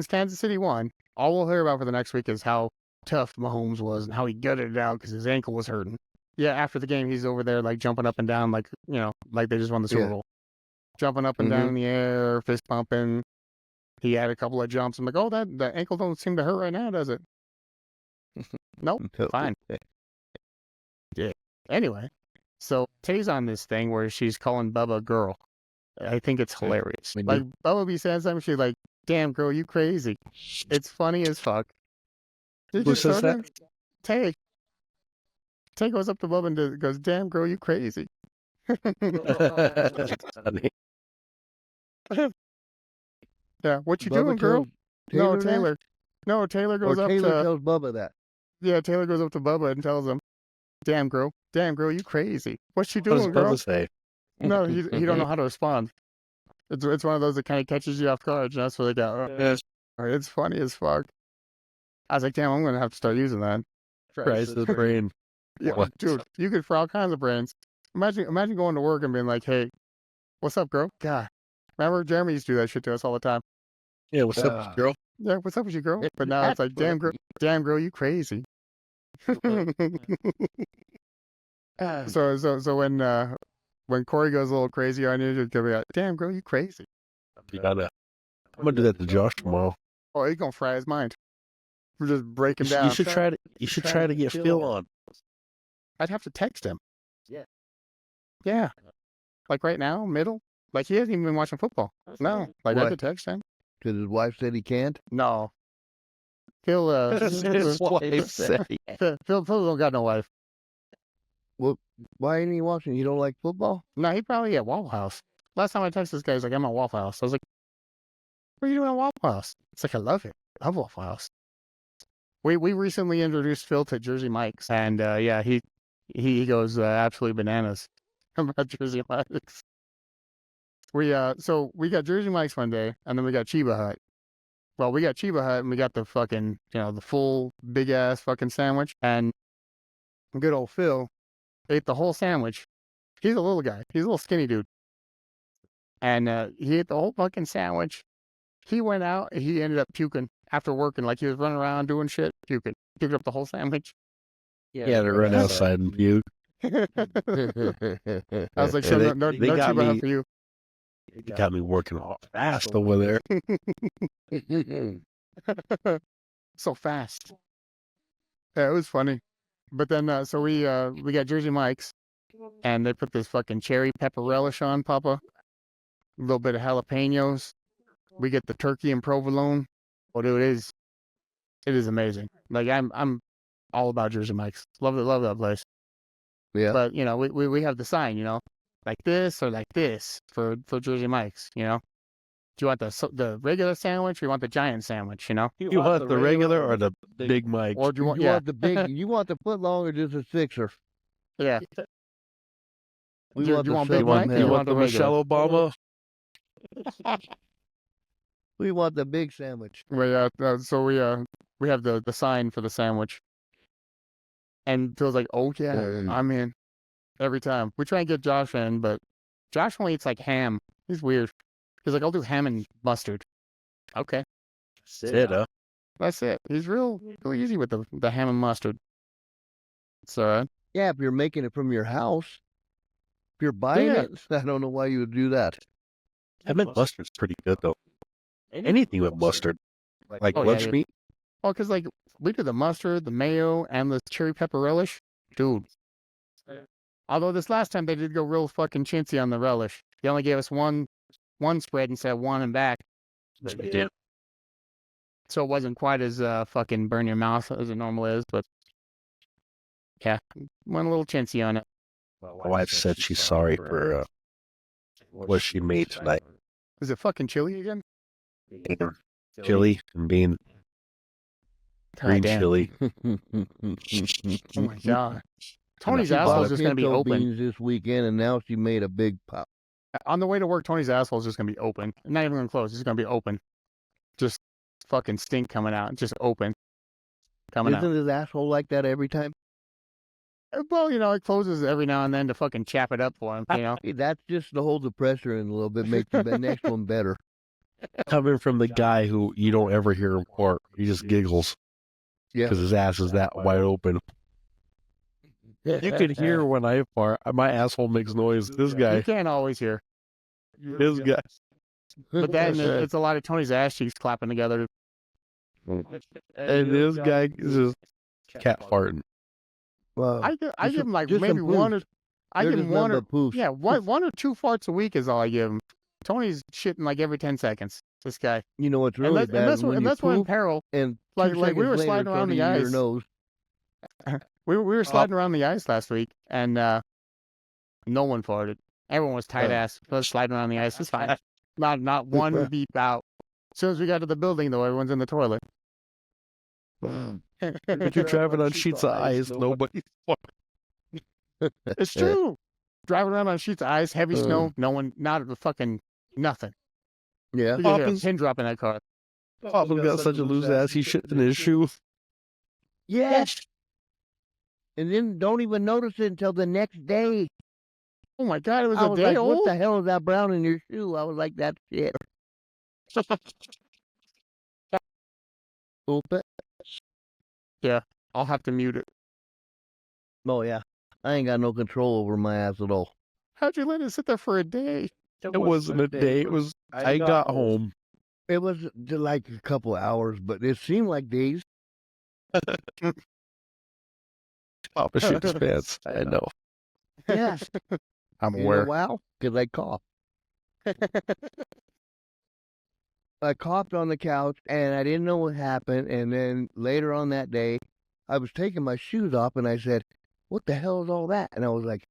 B: Kansas City won, all we'll hear about for the next week is how tough Mahomes was and how he gutted it out because his ankle was hurting. Yeah, after the game, he's over there, like, jumping up and down, like, you know, like they just won the Super Bowl. Jumping up and down in the air, fist pumping. He had a couple of jumps. I'm like, oh, the ankle don't seem to hurt right now, does it? Nope, fine. Yeah. Anyway, so Tay's on this thing where she's calling Bubba a girl. I think it's hilarious. Like, Bubba be saying something, she's like, damn, girl, you crazy. It's funny as fuck.
D: Who says that?
B: Tay. Tay goes up to Bubba and goes, damn, girl, you crazy.
D: That's funny.
B: Yeah, what you
C: Bubba
B: doing, girl?
C: tells
B: No,
C: that?
B: Taylor. No, Taylor goes
C: Or
B: up
C: Taylor
B: to...
C: tells Bubba that.
B: Yeah, Taylor goes up to Bubba and tells him, damn, girl, you crazy. What you
D: What does
B: doing, girl?
D: Bubba say?
B: No, he don't know how to respond. It's one of those that kind of catches you off guard, and that's what they got.
D: Yes.
B: It's funny as fuck. I was like, damn, I'm going to have to start using that.
D: Christ, the brain.
B: Yeah,
D: What?
B: dude, you could fry all kinds of brains. Imagine going to work and being like, hey, what's up, girl? God. Remember, Jeremy used to do that shit to us all the time.
D: Yeah, what's up, girl?
B: Yeah, what's up with you, girl? But now it's like, damn, girl, you crazy. So when Corey goes a little crazy on you, you're gonna be like, damn, girl, you crazy.
D: I'm gonna do that to Josh tomorrow.
B: Oh, he's gonna fry his mind. We're just breaking down.
D: You should try to. You should try to get Phil on.
B: I'd have to text him.
C: Yeah.
B: Yeah. Like right now, middle. Like he hasn't even been watching football. No. Like I
C: Why?
B: could text him.
C: Because his wife said he can't.
B: No. Phil
D: His wife said.
B: Phil don't got no wife.
C: Well, why ain't he watching? You don't like football?
B: No, he probably at Waffle House. Last time I texted this guy, he's like, I'm at Waffle House. I was like, what are you doing at Waffle House? It's like, I love it. I love Waffle House. We recently introduced Phil to Jersey Mike's, and yeah, he goes absolutely bananas about Jersey Mike's. So we got Jersey Mike's one day, and then we got Chiba Hut. Well, we got Chiba Hut, and we got the fucking, the full big ass fucking sandwich, and good old Phil ate the whole sandwich. He's a little guy. He's a little skinny dude, and he ate the whole fucking sandwich. He went out, and he ended up puking after working. Like he was running around doing shit, puking. Puked up the whole sandwich.
D: Yeah, to run outside and puke.
B: I was like, so
D: Yeah,
B: no
D: they got
B: Chiba Hut
D: me-
B: for you.
D: You got me working fast over there.
B: So fast. Yeah, it was funny. But then, so we got Jersey Mike's, and they put this fucking cherry pepper relish on, Papa. A little bit of jalapenos. We get the turkey and provolone. Oh, dude, it is amazing. Like I'm all about Jersey Mike's. Love that place.
C: Yeah.
B: But we have the sign, like this or like this for Jersey Mike's. Do you want the regular sandwich or you want the giant sandwich?
D: You want the regular or the Big Mike?
B: Or do you want
C: You want the big? You want the foot long or just a sixer?
B: yeah.
C: We
B: Do
C: want
B: you
C: the
B: want
C: seven
B: Big Mike?
C: pound.
B: You
D: You
B: want
D: want
B: the
D: the Michelle Obama?
C: We want the big sandwich.
B: Well, yeah. So we have the sign for the sandwich, and Phil's like, oh yeah, I'm in every time. We try and get Josh in, but Josh only eats like ham. He's weird. He's like, I'll do ham and mustard. Okay,
D: That's it, huh?
B: that's it. He's really easy with the ham and mustard. So
C: Yeah, if you're making it from your house, if you're buying
B: Yeah.
C: it, I don't know why you would do that.
D: Ham and mustard's pretty good though. Anything with mustard, like
B: Oh, yeah,
D: lunch
B: yeah.
D: meat.
B: oh, cause like we do the mustard, the mayo, and the cherry pepper relish, dude. Although this last time they did go real fucking chintzy on the relish. They only gave us one spread instead of one and back.
D: Yeah.
B: So it wasn't quite as fucking burn your mouth as it normally is, but yeah, went a little chintzy on it.
D: My wife said she's sorry for what she made tonight.
B: Is it fucking chili again?
D: Chili and being green
B: damn.
D: chili.
B: Oh my god. Tony's
C: She
B: asshole
C: bought
B: is just gonna be
C: pinto
B: open.
C: beans this weekend, and now she made a big pop.
B: On the way to work, Tony's asshole is just gonna be open. Not even gonna close. It's just gonna be open. Just fucking stink coming out. Just open. Coming
C: Isn't his asshole like that every time?
B: out. Well, it closes every now and then to fucking chap it up for him.
C: Hey, that's just to hold the pressure in a little bit, make the next one better.
D: Coming from the guy who you don't ever hear him fart. He just giggles.
C: Yeah.
D: Because his ass is that wide open. You can hear when I fart. My asshole makes noise. This
B: You
D: guy.
B: can't always hear.
D: This guy.
B: But then it's a lot of Tony's ass cheeks clapping together.
D: And this guy is just cat farting.
C: Well,
B: I give him like
C: just
B: maybe
C: some
B: one
C: poofs.
B: or I
C: They're
B: give
C: just
B: him one
C: nothing
B: or
C: but poofs.
B: yeah one or two farts a week is all I give him. Tony's shitting like every 10 seconds. This guy.
C: You know what's really bad
B: Unless
C: when you
B: we're in
C: poof
B: peril.
C: and
B: Like
C: two
B: we
C: seconds
B: were
C: later,
B: sliding around
C: it's
B: the
C: already in
B: ice.
C: your nose.
B: We were sliding around the ice last week, and no one farted. Everyone was tight ass. Was sliding around the ice. It's fine. Not one beep out. As soon as we got to the building, though, everyone's in the toilet.
D: But you're driving on sheets of ice. Nobody.
B: It's true. Driving around on sheets of ice, heavy snow, no one, not a fucking nothing.
C: Yeah.
B: You can hear a
D: Poppins-
B: pin drop in that car.
D: Poppin got such a loose ass. He shit in his shoe.
C: Yes. And then don't even notice it until the next day.
B: Oh my god, it was
C: I
B: a
C: was
B: day
C: like,
B: old.
C: what the hell is that brown in your shoe? I was like, that's shit. Oop it.
B: I'll have to mute it.
C: Oh, yeah. I ain't got no control over my ass at all.
B: How'd you let it sit there for a day?
D: It wasn't a day. It was. I got home.
C: It was like a couple of hours, but it seemed like days.
D: Papa shit his pants. I know.
C: Yeah.
D: I'm
C: You know
D: aware.
C: why? Because I coughed. I coughed on the couch, and I didn't know what happened. And then later on that day, I was taking my shoes off, and I said, what the hell is all that? And I was like,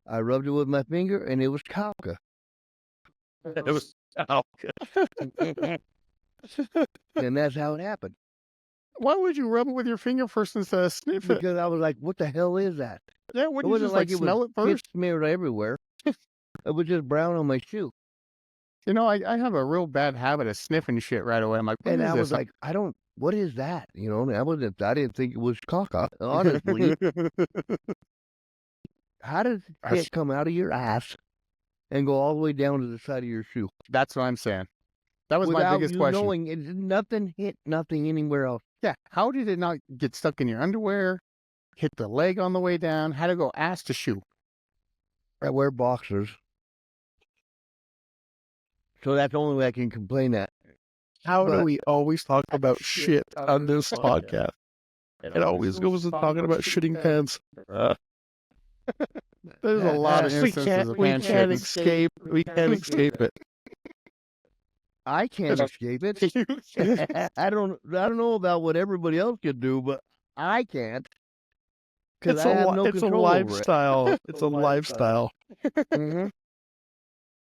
C: I rubbed it with my finger, and it was Kalka.
D: It was. Oh,
C: And that's how it happened.
B: Why would you rub it with your finger first instead of sniff it?
C: Because I was like, what the hell is that?
B: Yeah,
C: It
B: wouldn't you
C: wasn't
B: just like
C: it
B: smell
C: was
B: it first?
C: shit smeared everywhere. It was just brown on my shoe.
B: I have a real bad habit of sniffing shit right away. I'm like, what
C: And
B: is
C: I was
B: this?
C: like, what is that? I didn't think it was caca. Honestly, how does shit come out of your ass and go all the way down to the side of your shoe?
B: That's what I'm saying. That was my
C: Without
B: biggest
C: you
B: question.
C: knowing, nothing hit nothing anywhere else.
B: Yeah, how did it not get stuck in your underwear, hit the leg on the way down, how to go ass to shoe?
C: I wear boxers. So that's the only way I can complain that.
D: how do
C: But-
D: we always talk about shit on this podcast? It always goes to talking about shitting pants.
B: There's a lot of
C: We
B: instances of
D: We
B: hand
D: can't
B: shitting.
D: escape. We can't escape it.
C: I can't escape it. I don't know about what everybody else could do, but I can't. Because I have no
D: It's a
C: control over it.
D: lifestyle. It's a lifestyle.
C: Mhm.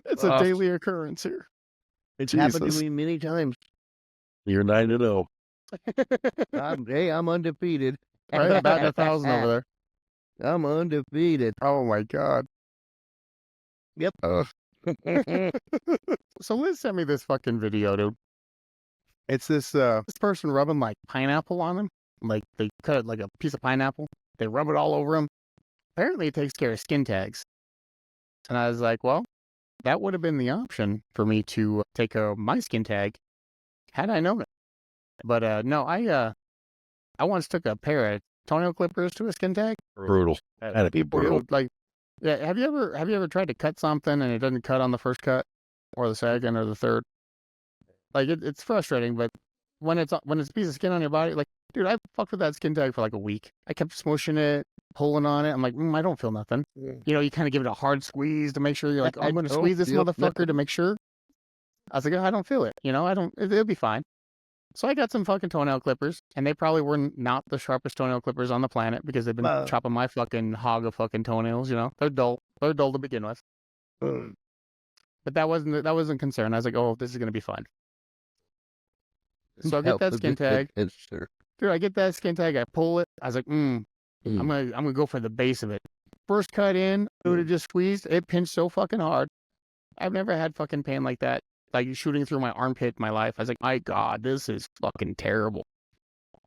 B: It's a daily occurrence here.
C: It's happened to
D: Jesus.
C: me many times.
D: You're 9-0.
C: I'm undefeated.
B: Right? Batting 1,000 over there.
C: I'm undefeated.
B: Oh my god.
C: Yep.
B: So Liz sent me this fucking video, dude. It's this person rubbing like pineapple on him. Like they cut it like a piece of pineapple. They rub it all over him. Apparently it takes care of skin tags. And I was like, well, that would have been the option for me to take care of my skin tag had I known it. But no, I once took a pair of toenail clippers to a skin tag.
D: Brutal. That'd be brutal.
B: Like, yeah, have you ever tried to cut something and it doesn't cut on the first cut or the second or the third? Like it's frustrating, but when it's a piece of skin on your body, like, dude, I fucked with that skin tag for like a week. I kept smushing it, pulling on it. I'm like, I don't feel nothing. You kind of give it a hard squeeze to make sure you're like, I'm going to
C: don't
B: squeeze this
C: feel
B: motherfucker to make sure. I was like, I don't feel it. It'll be fine. So I got some fucking toenail clippers, and they probably were not the sharpest toenail clippers on the planet because they've been chopping my fucking hog of fucking toenails. They're dull. They're dull to begin with. But that wasn't concern. I was like, oh, this is gonna be fun. So I get that skin tag.
C: It's sure.
B: Dude, I get that skin tag, I pull it. I was like, I'm gonna go for the base of it. First cut in, dude, it just squeezed. It pinched so fucking hard. I've never had fucking pain like that. Like shooting through my armpit in my life. I was like, my God, this is fucking terrible.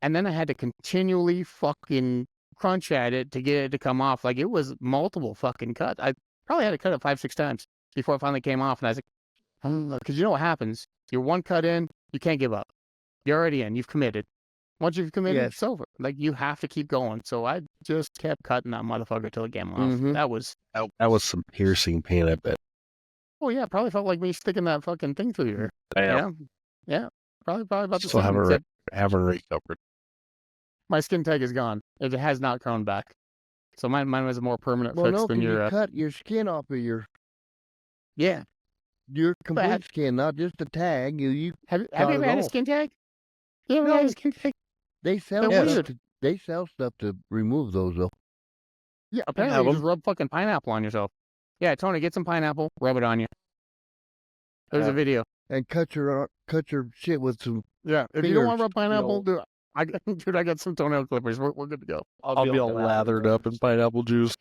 B: And then I had to continually fucking crunch at it to get it to come off. Like it was multiple fucking cuts. I probably had to cut it 5-6 times before it finally came off. And I was like, because you know what happens? You're one cut in, you can't give up. You're already in. You've committed. Once you've committed,
C: Yes.
B: it's over. Like you have to keep going. So I just kept cutting that motherfucker till it came off.
C: Mhm.
B: That was,
D: That was some piercing pain, I bet.
B: oh yeah, probably felt like me sticking that fucking thing through your. Yeah. Probably about the
D: Still
B: same.
D: haven't,
B: Except
D: haven't recovered.
B: my skin tag is gone. It has not grown back. So mine was a more permanent
C: Well,
B: fix
C: no,
B: than
C: because you
B: your.
C: cut your skin off of your
B: Yeah.
C: complete
B: had-
C: skin, not just the tag. You
B: Have you
C: got
B: ever
C: it
B: had a
C: all.
B: skin tag? You ever had a
C: No.
B: skin tag?
C: they sell
B: They're
C: stuff
B: weird.
C: they sell stuff to remove those though.
B: Yeah, apparently
D: have
B: you just
D: 'em.
B: rub fucking pineapple on yourself. Yeah, Tony, get some pineapple, rub it on you. There's a video.
C: And cut your shit with some.
B: Yeah, if you don't want to
C: Fingers,
B: rub pineapple, dude, I got some toenail clippers. We're good to go.
D: I'll be all lathered up in pineapple juice.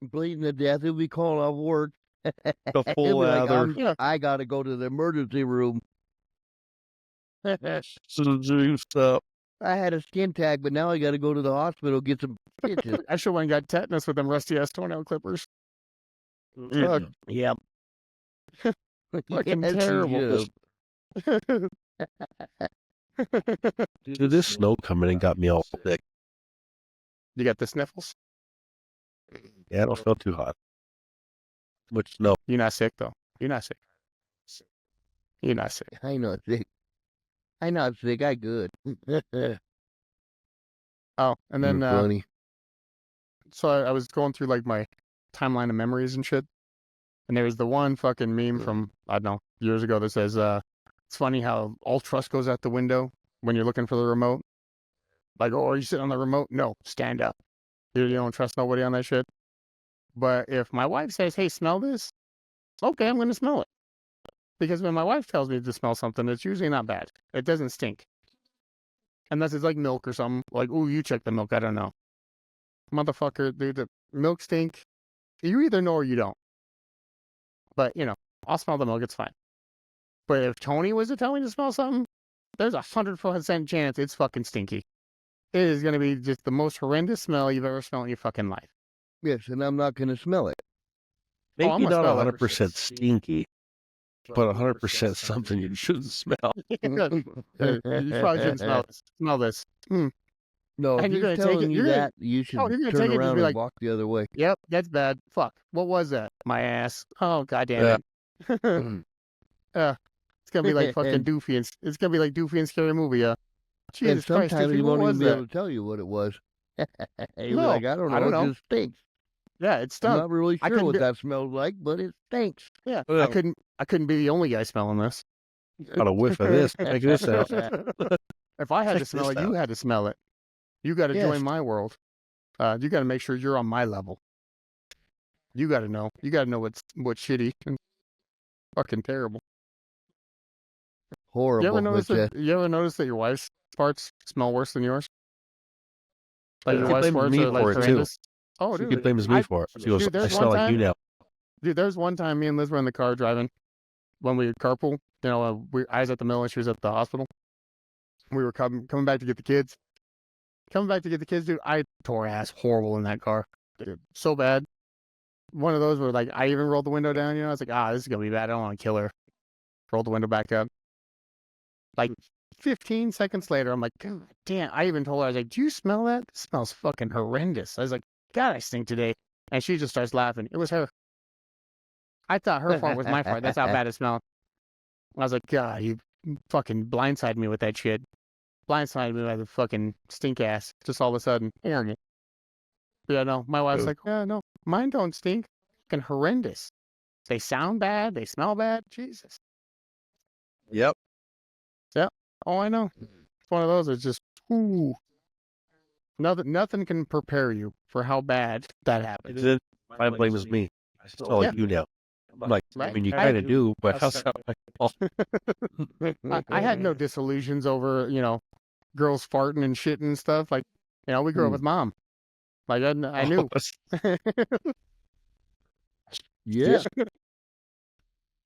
C: Bleeding to death. He'll be calling off work.
D: The
C: He'll
D: full
C: be like,
D: lather.
B: Yeah.
C: I gotta go to the emergency room.
D: Some juiced up.
C: I had a skin tag, but now I gotta go to the hospital get some stitches.
B: I should have went and got tetanus with them rusty ass toenail clippers. Fuck.
C: Yep.
B: Fucking
C: Yes, you
B: terrible.
C: should.
D: Dude, this snow coming in got me all sick.
B: You got the sniffles?
D: Yeah, I don't feel too hot. Much snow.
B: You're not sick though. You're not sick. You're not sick.
C: I know sick. I not sick. I good.
B: Oh, and then
C: You're funny.
B: so I was going through like my timeline of memories and shit, and there was the one fucking meme from I don't know years ago that says it's funny how all trust goes out the window when you're looking for the remote. Like, oh, are you sitting on the remote? No, stand up. You don't trust nobody on that shit. But if my wife says, "Hey, smell this," okay, I'm gonna smell it. Because when my wife tells me to smell something, it's usually not bad. It doesn't stink. Unless it's like milk or something. Like, ooh, you check the milk. I don't know. Motherfucker, dude, the milk stink. You either know or you don't. But, I'll smell the milk. It's fine. But if Tony was to tell me to smell something, there's 100% chance it's fucking stinky. It is going to be just the most horrendous smell you've ever smelled in your fucking life.
C: Yes, and I'm not gonna smell it.
D: Maybe
B: I'm gonna
D: not
B: smell it.
D: 100% stinky, but 100% something you shouldn't smell.
B: You probably shouldn't smell this. Smell this.
C: No,
B: And
C: if
B: you're gonna
C: he's
B: take
C: telling
B: it-
C: you
B: you're gonna-
C: that, you should
B: you're gonna
C: turn
B: take it and just
C: around
B: be
C: and
B: like-
C: walk the other way.
B: Yep, that's bad. Fuck. What was that? My ass. Oh, goddamn
D: Yeah.
B: it. It's gonna be like fucking Doofy and it's gonna be like Doofy and Scary Movie.
C: And
B: Jesus Christ,
C: sometimes
B: Doofy,
C: he
B: what
C: won't
B: was
C: even be
B: that?
C: able to tell you what it was. He'll be
B: No,
C: like, I don't know.
B: I don't
C: It
B: know.
C: just stinks.
B: Yeah, it's
C: I'm
B: stunk.
C: not really
B: I
C: sure
B: couldn't
C: what
B: do-
C: that smells like, but it stinks.
B: Yeah,
D: Yeah.
B: I couldn't be the only guy smelling this.
D: Got a whiff of this. Check this out.
B: If I had to
D: Check
B: smell
D: this
B: it, you
D: out.
B: had to smell it. You got to
C: Yes.
B: join my world. You got to make sure you're on my level. You got to know. You got to know what's shitty and fucking terrible.
C: Horrible.
B: You ever notice
C: but,
B: that? You ever notice that your wife's farts smell worse than yours? Like
D: Yeah.
B: your
D: She
B: wife's
D: blames
B: farts
D: me
B: are like
D: for it, too.
B: horrendous. Oh,
D: She
B: dude.
D: blames me for it. She goes,
B: Dude,
D: I
B: there's
D: smell
B: one
D: like you
B: time-
D: now.
B: Dude, there's one time me and Liz were in the car driving when we carpool. I was at the mill and she was at the hospital. We were coming back to get the kids. Coming back to get the kids, dude, I tore ass horrible in that car. Dude, so bad. One of those where, like, I even rolled the window down, I was like, this is going to be bad. I don't want to kill her. Rolled the window back up. Like, 15 seconds later, I'm like, God damn. I even told her, I was like, do you smell that? It smells fucking horrendous. I was like, God, I stink today. And she just starts laughing. It was her. I thought her fart was my fart. That's how bad it smelled. I was like, God, you fucking blindsided me with that shit. Blindsided me by the fucking stink ass. Just all of a sudden. Yeah, no. My wife's
D: Ooh.
B: like, yeah, no. Mine don't stink. Fucking horrendous. They sound bad. They smell bad. Jesus.
D: Yep.
B: Oh, I know. It's one of those. It's just, ooh. Nothing can prepare you for how bad that happens.
D: Then my blame is me. I smell like you now. I'm like, I
B: Right.
D: mean, you
B: I-
D: kind of do, but how's that?
B: I had no disillusions over, girls farting and shit and stuff. Like, we grew up with mom. Like I knew.
C: Yeah.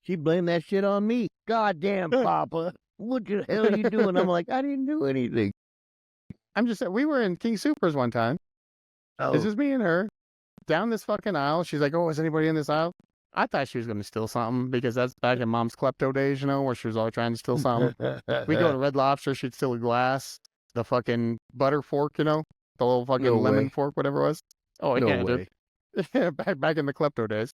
C: She blamed that shit on me. Goddamn, Papa. What the hell are you doing? I'm like, I didn't do anything.
B: I'm just saying, we were in King Supers one time. It's just me and her down this fucking aisle. She's like, "Oh, is anybody in this aisle?" I thought she was going to steal something because that's back in mom's klepto days, where she was always trying to steal something. We go to Red Lobster, she'd steal a glass, the fucking butter fork, the little fucking lemon fork, whatever it was. Oh,
C: No
B: yeah,
C: way.
B: dude. Yeah, back in the klepto days.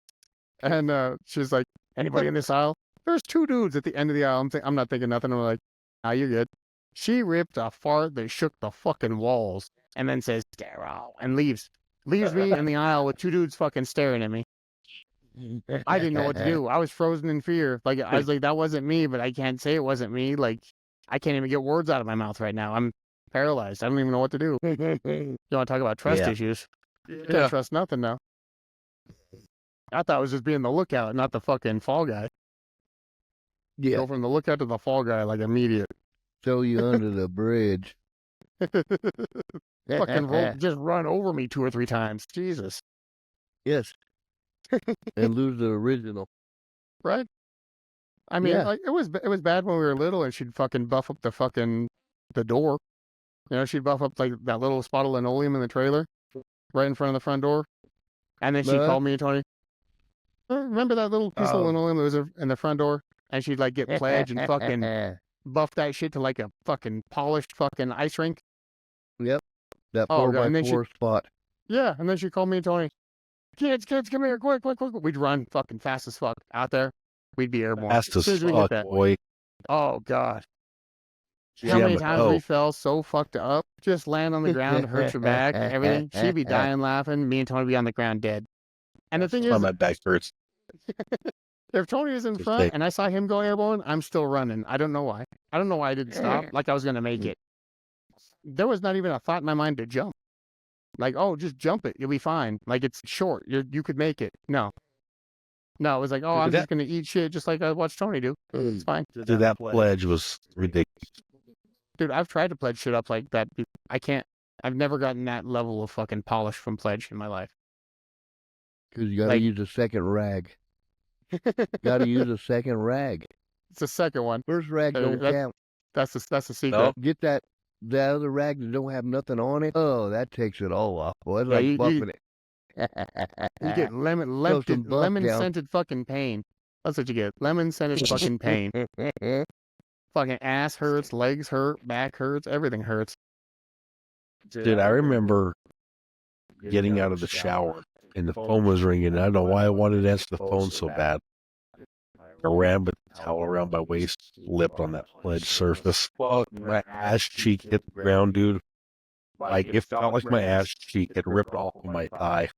B: And she's like, "Anybody in this aisle?" There's two dudes at the end of the aisle. I'm not thinking nothing. I'm like, "Ah, you're good." She ripped a fart that shook the fucking walls and then says, "Daryl," and leaves. Leaves me in the aisle with two dudes fucking staring at me. I didn't know what to do. I was frozen in fear. Like, I was like, that wasn't me, but I can't say it wasn't me. Like, I can't even get words out of my mouth right now. I'm paralyzed. I don't even know what to do. You want to talk about trust issues? Can't trust nothing now. I thought I was just being the lookout, not the fucking fall guy.
C: Yeah.
B: Go from the lookout to the fall guy, like, immediate.
C: Throw you under the bridge.
B: Fucking just run over me 2 or 3 times. Jesus.
C: Yes. And lose the original.
B: Right? I mean,
C: Yeah.
B: like, it was bad when we were little, and she'd fucking buff up the door. She'd buff up like that little spot of linoleum in the trailer, right in front of the front door. And then she'd call me and Tony. Remember that little piece of linoleum that was in the front door? And she'd like get pledge and fucking buff that shit to like a fucking polished fucking ice rink.
C: Yep. That
B: Oh,
C: 4x4 spot.
B: Yeah, and then she'd call me and Tony. Kids, come here, quick. We'd run fucking fast as fuck out there. We'd be airborne.
D: Fast as
B: soon we hit
D: fuck,
B: that.
D: boy.
B: Oh, God. How
D: Jam
B: many
D: it.
B: times we fell so fucked up, just land on the ground, hurt your back, everything. She'd be dying laughing. Me and Tony would be on the ground dead. And the thing is,
D: my back hurts.
B: if Tony was in front and I saw him go airborne, I'm still running. I don't know why. I don't know why I didn't stop. Like I was going to make it. There was not even a thought in my mind to jump. Like, oh, just jump it. You'll be fine. Like, it's short. You could make it. No. No, it was like, oh, I'm just going to eat shit just like I watched Tony do. It's fine.
D: Dude, that pledge was ridiculous.
B: Dude, I've tried to pledge shit up like that. I can't. I've never gotten that level of fucking polish from pledge in my life.
C: Because you got to use a second rag. Got to use a second rag.
B: It's the second one.
C: First rag don't count.
B: That's the secret.
C: No. Get that other rag that don't have nothing on it. Oh, that takes it all off. Boy, it's like buffing it.
B: You get lemon scented fucking pain. That's what you get. Lemon scented fucking pain. Fucking ass hurts, legs hurt, back hurts, everything hurts.
D: Dude, I remember getting out of the shower and the phone was ringing. And I don't know why I wanted to answer the phone so bad. I ran with the towel around my waist, slipped on that pledge surface. Fuck, my ass cheek hit the ground, dude. Like, it felt like my ass cheek had ripped off of my thigh.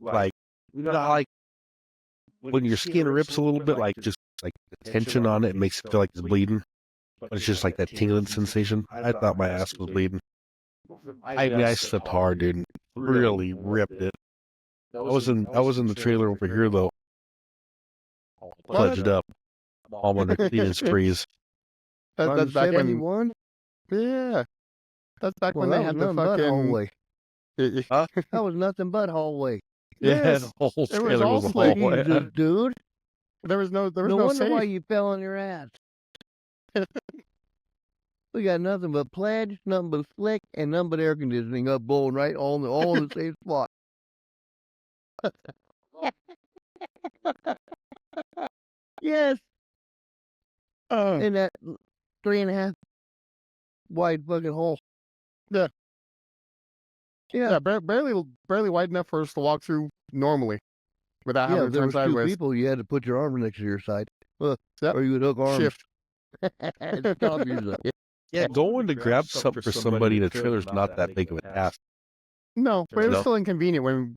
D: Like, like when your skin rips a little bit, like just like the tension on it makes it feel like it's bleeding. But it's just like that tingling sensation. I thought my ass was bleeding. I slipped hard, dude, and really ripped it. I was in the trailer over here though. Pledged up. All under cleaning sprees.
B: That's back when
C: 71?
B: Yeah. That's back when they had the fucking
C: hallway.
B: Huh?
C: That was nothing but hallway.
B: Yes.
D: The whole
B: It was
D: trailer
B: all
D: was a
B: slick.
D: hallway.
C: Jesus, dude.
B: There was no
C: No wonder
B: safe.
C: why you fell on your ass. We got nothing but pledge, nothing but slick, and nothing but air conditioning up blowing right all in the same spot. Yes. In that 3.5 wide fucking hole.
B: Yeah.
C: Yeah.
B: barely wide enough for us to walk through normally without
C: Yeah,
B: having
C: if
B: to
C: there
B: turn
C: was two
B: sideways.
C: people, you had to put your arm next to your side.
B: Yep.
C: Or you would hook arms.
B: Shift.
C: And stop yourself.
D: Yeah, going to grab something for somebody in a trailer is not that big of a task.
B: No, but it was
D: No.
B: still inconvenient when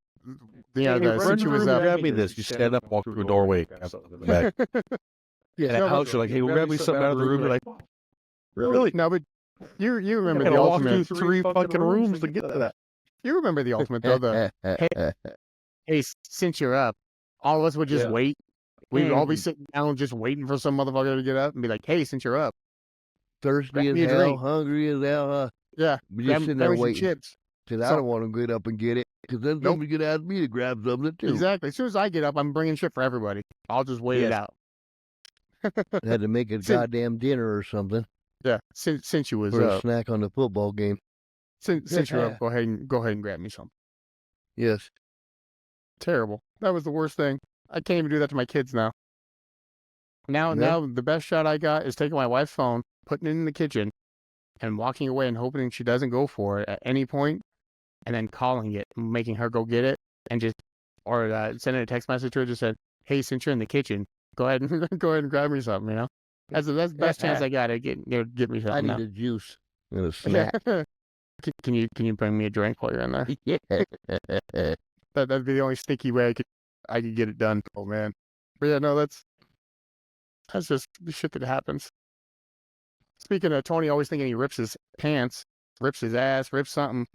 D: Hey,
B: the
D: run
B: cinch
D: to the
B: was
D: room,
B: up.
D: grab me this. You stand up, walk through a doorway, grab something in the back.
C: Yeah.
D: And at house, you're like, hey, grab me something out of the room. You're like, really?
B: No, but you remember
D: I
B: the
D: gotta walk
B: ultimate.
D: through 3 fucking rooms to get to that.
B: You remember the ultimate though. Hey, since you're up, all of us would just wait. We'd all be sitting down just waiting for some motherfucker to get up and be like, hey, since you're up.
C: thirsty
B: Grab
C: as
B: me a
C: hell,
B: drink.
C: hungry as hell.
B: Yeah,
C: But
B: grab
C: just sitting
B: grab
C: there
B: me some
C: waiting.
B: chips.
C: Because I
B: So-
C: don't want to get up and get it. Because then
B: Nope.
C: somebody's going to ask me to grab something too.
B: Exactly. As soon as I get up, I'm bringing shit for everybody. I'll just wait it
D: Yes.
B: out.
C: Had to make a
B: Sin-
C: goddamn dinner or something
B: Yeah. Since you was
C: for a
B: up,
C: snack on the football game.
B: since you're up, go ahead and grab me some.
C: Yes.
B: Terrible. That was the worst thing. I can't even do that to my kids now. Now the best shot I got is taking my wife's phone, putting it in the kitchen, and walking away and hoping she doesn't go for it at any point, and then calling it, making her go get it, and just or sending a text message to her, just said, "Hey, since you're in the kitchen, go ahead and grab me something." You know, that's the best chance I got to get me
C: I
B: something.
C: need
B: now.
C: a juice and a snack.
B: Can you bring me a drink while you're in there?
C: Yeah.
B: That'd be the only sneaky way I could get it done. Oh man, but yeah, no, that's just the shit that happens. Speaking of Tony, always thinking he rips his pants, rips his ass, rips something.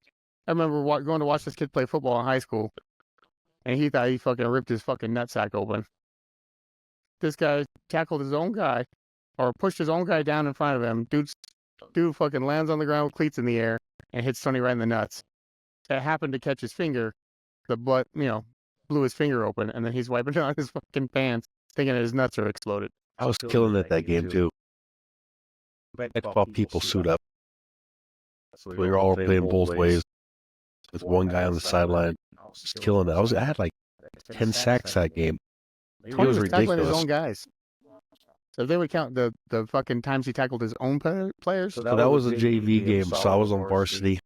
B: I remember going to watch this kid play football in high school, and he thought he fucking ripped his fucking nutsack open. This guy tackled his own guy, or pushed his own guy down in front of him. Dude fucking lands on the ground with cleats in the air and hits Tony right in the nuts. It happened to catch his finger. The blood, blew his finger open, and then he's wiping it on his fucking pants, thinking that his nuts are exploded.
D: I was killing at that game too. Baseball people suit up. So we were all playing both ways with one guy on the sideline. Just killing it. I had like 10 sacks that game. It
B: Tony
D: was
B: was tackling his
D: ridiculous.
B: own guys. So if they would count the fucking times he tackled his own players.
D: So that was a JV game, so I was on varsity.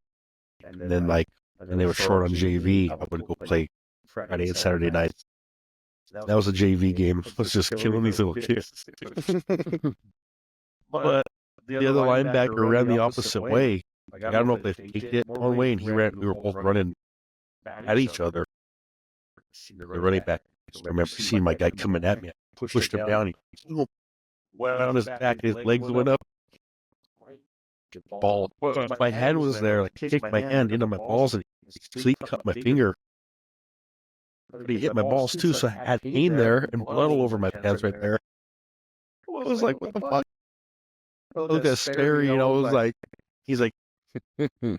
D: And then and they were short on JV, I would go play Friday and Saturday nights. That was a JV game. I was just killing these little kids. But the other linebacker ran the opposite way. Like, I don't know if they faked it one way, and we were both running at each other. The running back, I remember seeing my guy coming at me. I pushed him down. He went on his back, his legs went up. Ball. My hand was there, like kicked my hand into my balls, and he cut my finger. But he hit my balls too, so I had pain there and blood all over my pants right there. I was like, what the fuck? I looked at Sperry, it was like, he's like, and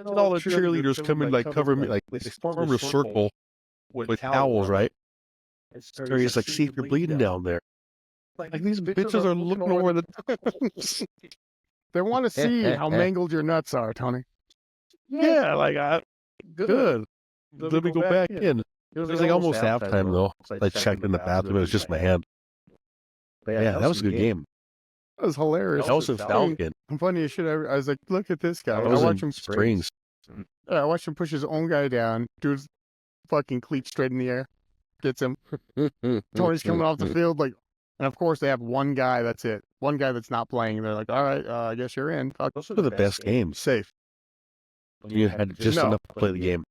D: all the cheerleaders come in, like, cover me, like, they form a circle with towels, right? Sperry's like, see if you're bleeding down there. Like, these bitches are looking over the towels.
B: They want to see how mangled your nuts are, Tony.
D: Yeah, like, good. Let me go back in. It was like almost halftime, though. I checked in the bathroom, it was just my hand. Yeah, that was a good game.
B: That was hilarious.
D: That was in Falcon.
B: Funny as shit. I was like, look at this guy.
D: I
B: I
D: was
B: watched
D: in
B: him
D: Springs.
B: I watched him push his own guy down. Dude's fucking cleat straight in the air. Gets him. Tony's coming off the field, like, and of course they have one guy. That's it. One guy that's not playing. They're like, all right, I guess you're in. Fuck.
D: Those were the best games.
B: Safe.
D: You had just
B: No.
D: enough to play the game.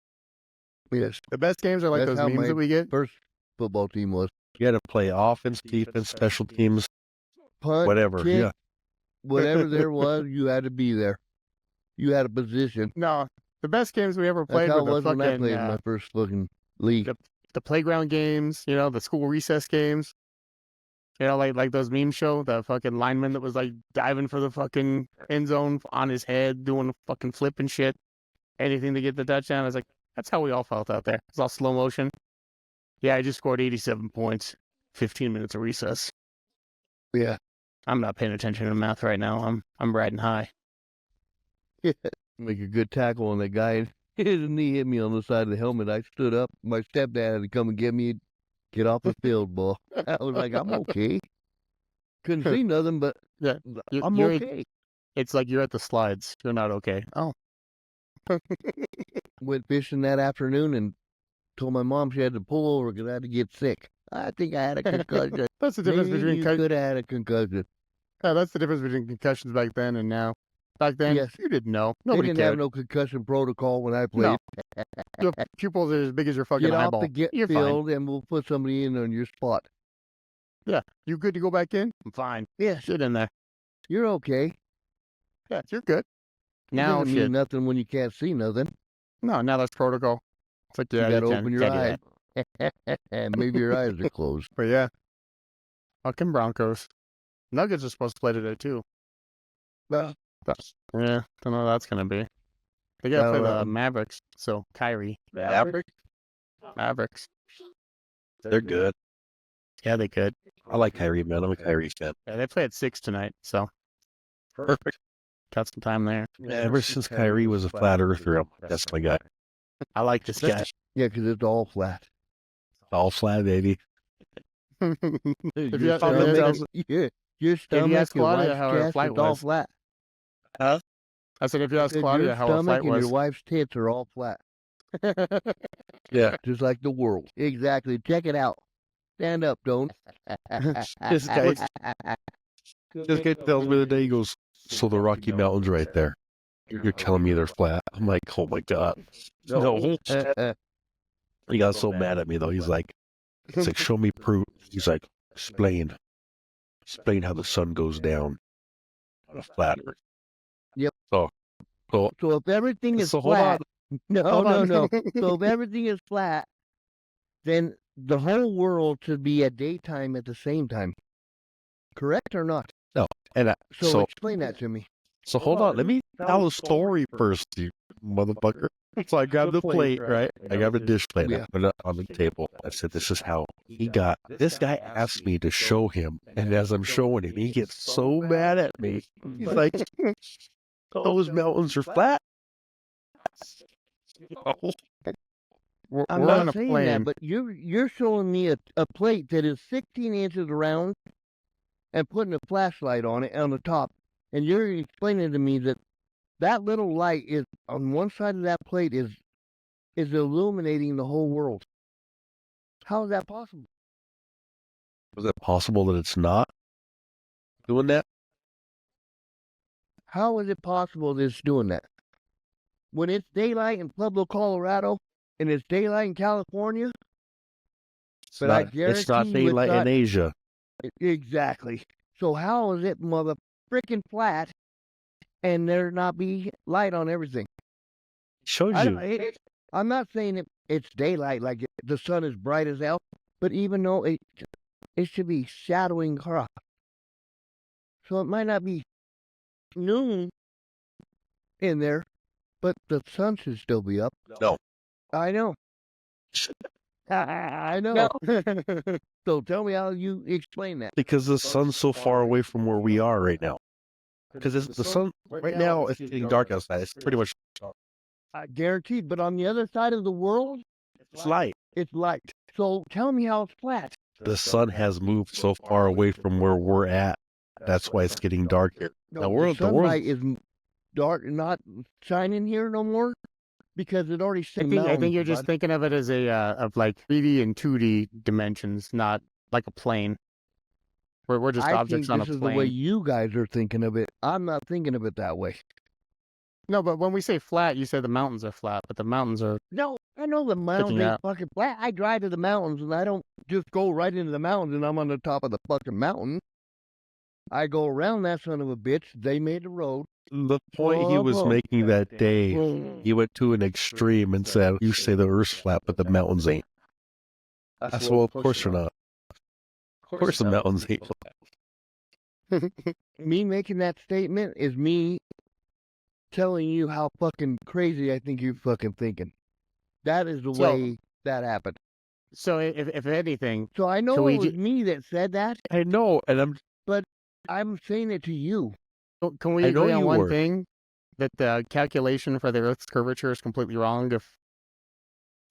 C: Yes.
B: The best games are like
C: That's
B: those
C: how
B: memes
C: my
B: that we get.
C: first football team was.
D: You had to play offense, defense, special teams,
C: Punt,
D: whatever.
C: kick,
D: Yeah.
C: whatever there was, you had to be there. You had a position.
B: No, the best games we ever
C: That's
B: played
C: how it
B: were
C: was
B: the
C: when I
B: fucking
C: played my first fucking league.
B: the playground games. The school recess games. Like those meme show, the fucking lineman that was like diving for the fucking end zone on his head, doing a fucking flip and shit. Anything to get the touchdown. I was like, that's how we all felt out there. It's all slow motion. Yeah, I just scored 87 points, 15 minutes of recess.
C: Yeah.
B: I'm not paying attention to math right now. I'm riding high.
C: Make a good tackle on that guy. His knee hit me on the side of the helmet. I stood up. My stepdad had to come and get me. Get off the field, boy. I was like, I'm okay. Couldn't see nothing, but
B: Yeah,
C: I'm
B: you're-
C: okay.
B: It's like you're at the slides. You're not okay. Oh,
C: Went fishing that afternoon and told my mom she had to pull over because I had to get sick. I think I had a concussion.
B: that's the difference
C: Maybe
B: between
C: you could have had a concussion.
B: that's the difference between concussions back then and now. Back then,
C: Yes.
B: you didn't know.
C: They
B: Nobody
C: didn't have
B: cared.
C: no concussion protocol when I played.
B: No. Your pupils are as big as your fucking
C: Get off
B: eyeball.
C: the get
B: You're fine.
C: field and we'll put somebody in on your spot.
B: You good to go back in? I'm fine.
C: Yes,
B: Get in there.
C: you're okay.
B: Yeah, you're good.
C: It
B: Now,
C: doesn't
B: shit.
C: mean nothing when you can't see nothing.
B: No, now that's protocol. It's like, yeah,
C: you got to
B: can't-
C: open your
B: can't do
C: eyes.
B: that.
C: And maybe your eyes are closed.
B: But yeah. Fucking Broncos. Nuggets are supposed to play today, too.
C: Well,
B: Yeah, don't know what that's gonna be. They gotta play the Mavericks, so Kyrie.
D: Mavericks?
B: Mavericks.
D: They're good.
B: Yeah, they could.
D: I like Kyrie, man. I'm a Kyrie fan.
B: Yeah, they play at 6 tonight, so
D: Perfect.
B: got some time there.
D: Ever since Kyrie was a flat earther, that's my guy.
B: I like this guy.
C: yeah, because it's all flat.
D: All flat, baby.
B: If
C: Your
B: you-
D: Father
B: if-
D: tells-
C: yeah, your stomach,
B: ask
C: your
B: Claudia
C: wife's
B: how her
C: chest,
B: flight
C: it's all
B: was.
C: flat.
B: I said, if you ask
C: Said
B: Claudia
C: your
B: how her
C: stomach
B: flight
C: and
B: was.
C: your wife's tits are all flat,
D: Yeah.
C: just like the world. Exactly. Check it out. Stand up, don't.
D: This guy tells me the day, he goes, so the Rocky Mountains right there. You're telling me they're flat. I'm like, oh my God. No. He got so mad at me though. He's like, show me proof. He's like, explain how the sun goes down on a flat earth.
C: Yep.
D: So
C: So if everything is
D: So hold
C: flat, no.
B: Hold on.
C: So if everything is flat, then the whole world should be at daytime at the same time. Correct or not?
D: and
C: So explain that to me.
D: So hold on, let me tell the story first, you motherfucker. So I grabbed the plate, right? I grabbed a dish plate.
C: Yeah.
D: I put it on the table. I said, this is how he got. This guy asked me to show him. And as I'm showing him, he gets so mad at me. He's like, those mountains are flat.
C: I'm
B: We're on
C: not
B: a
C: saying
B: plane.
C: that, but you're showing me a plate that is 16 inches around and putting a flashlight on it on the top, and you're explaining to me that that little light is on one side of that plate is illuminating the whole world. How is that possible?
D: Was it possible that it's not doing that?
C: How is it possible that it's doing that? When it's daylight in Pueblo, Colorado, and it's daylight in California? But I
D: It's not
C: guarantee you it's
D: daylight
C: not-
D: in Asia.
C: Exactly. So how is it mother frickin' flat and there not be light on everything?
D: Shows you.
C: I'm not saying it's daylight like the sun is bright as hell, but even though it should be shadowing across. So it might not be noon in there, but the sun should still be up.
D: No.
C: I know. I know. So tell me how you explain that.
D: Because the sun's so far away from where we are right now. Because the sun, right now, it's getting dark outside. It's pretty much,
C: Guaranteed. But on the other side of the world,
D: it's light.
C: it's light. So tell me how it's flat.
D: The sun has moved so far away from where we're at. That's why it's getting dark here.
C: No,
D: The world-
C: the
D: the world-
C: sunlight is dark, not shining here no more because it already
B: I
C: set
B: think you're just thinking of it as a of like 3D and 2D dimensions, not like a plane. We're just
C: I
B: objects
C: think
B: on a
C: this is the way
B: plane.
C: you guys are thinking of it. I'm not thinking of it that way.
B: No, but when we say flat, you say the mountains are flat, but the mountains are.
C: No, I know the mountains
B: Sticking
C: ain't
B: out.
C: fucking flat. I drive to the mountains and I don't just go right into the mountains and I'm on the top of the fucking mountain. I go around that son of a bitch. They made the road.
D: The point he was making that day, he went to an extreme and said, you say the earth's flat, but the mountains ain't. I said, well, of course they're not. Of course the mountains ain't flat.
C: Me making that statement is me telling you how fucking crazy I think you're fucking thinking. That is the
B: So-
C: way that happened.
B: So if anything,
C: So I know
B: Can we
C: it was
B: ju-
C: me that said that.
D: I know, and
C: I'm saying it to you.
B: can we
D: I know
B: agree on
D: you
B: one
D: were.
B: thing? That the calculation for the Earth's curvature is completely wrong. If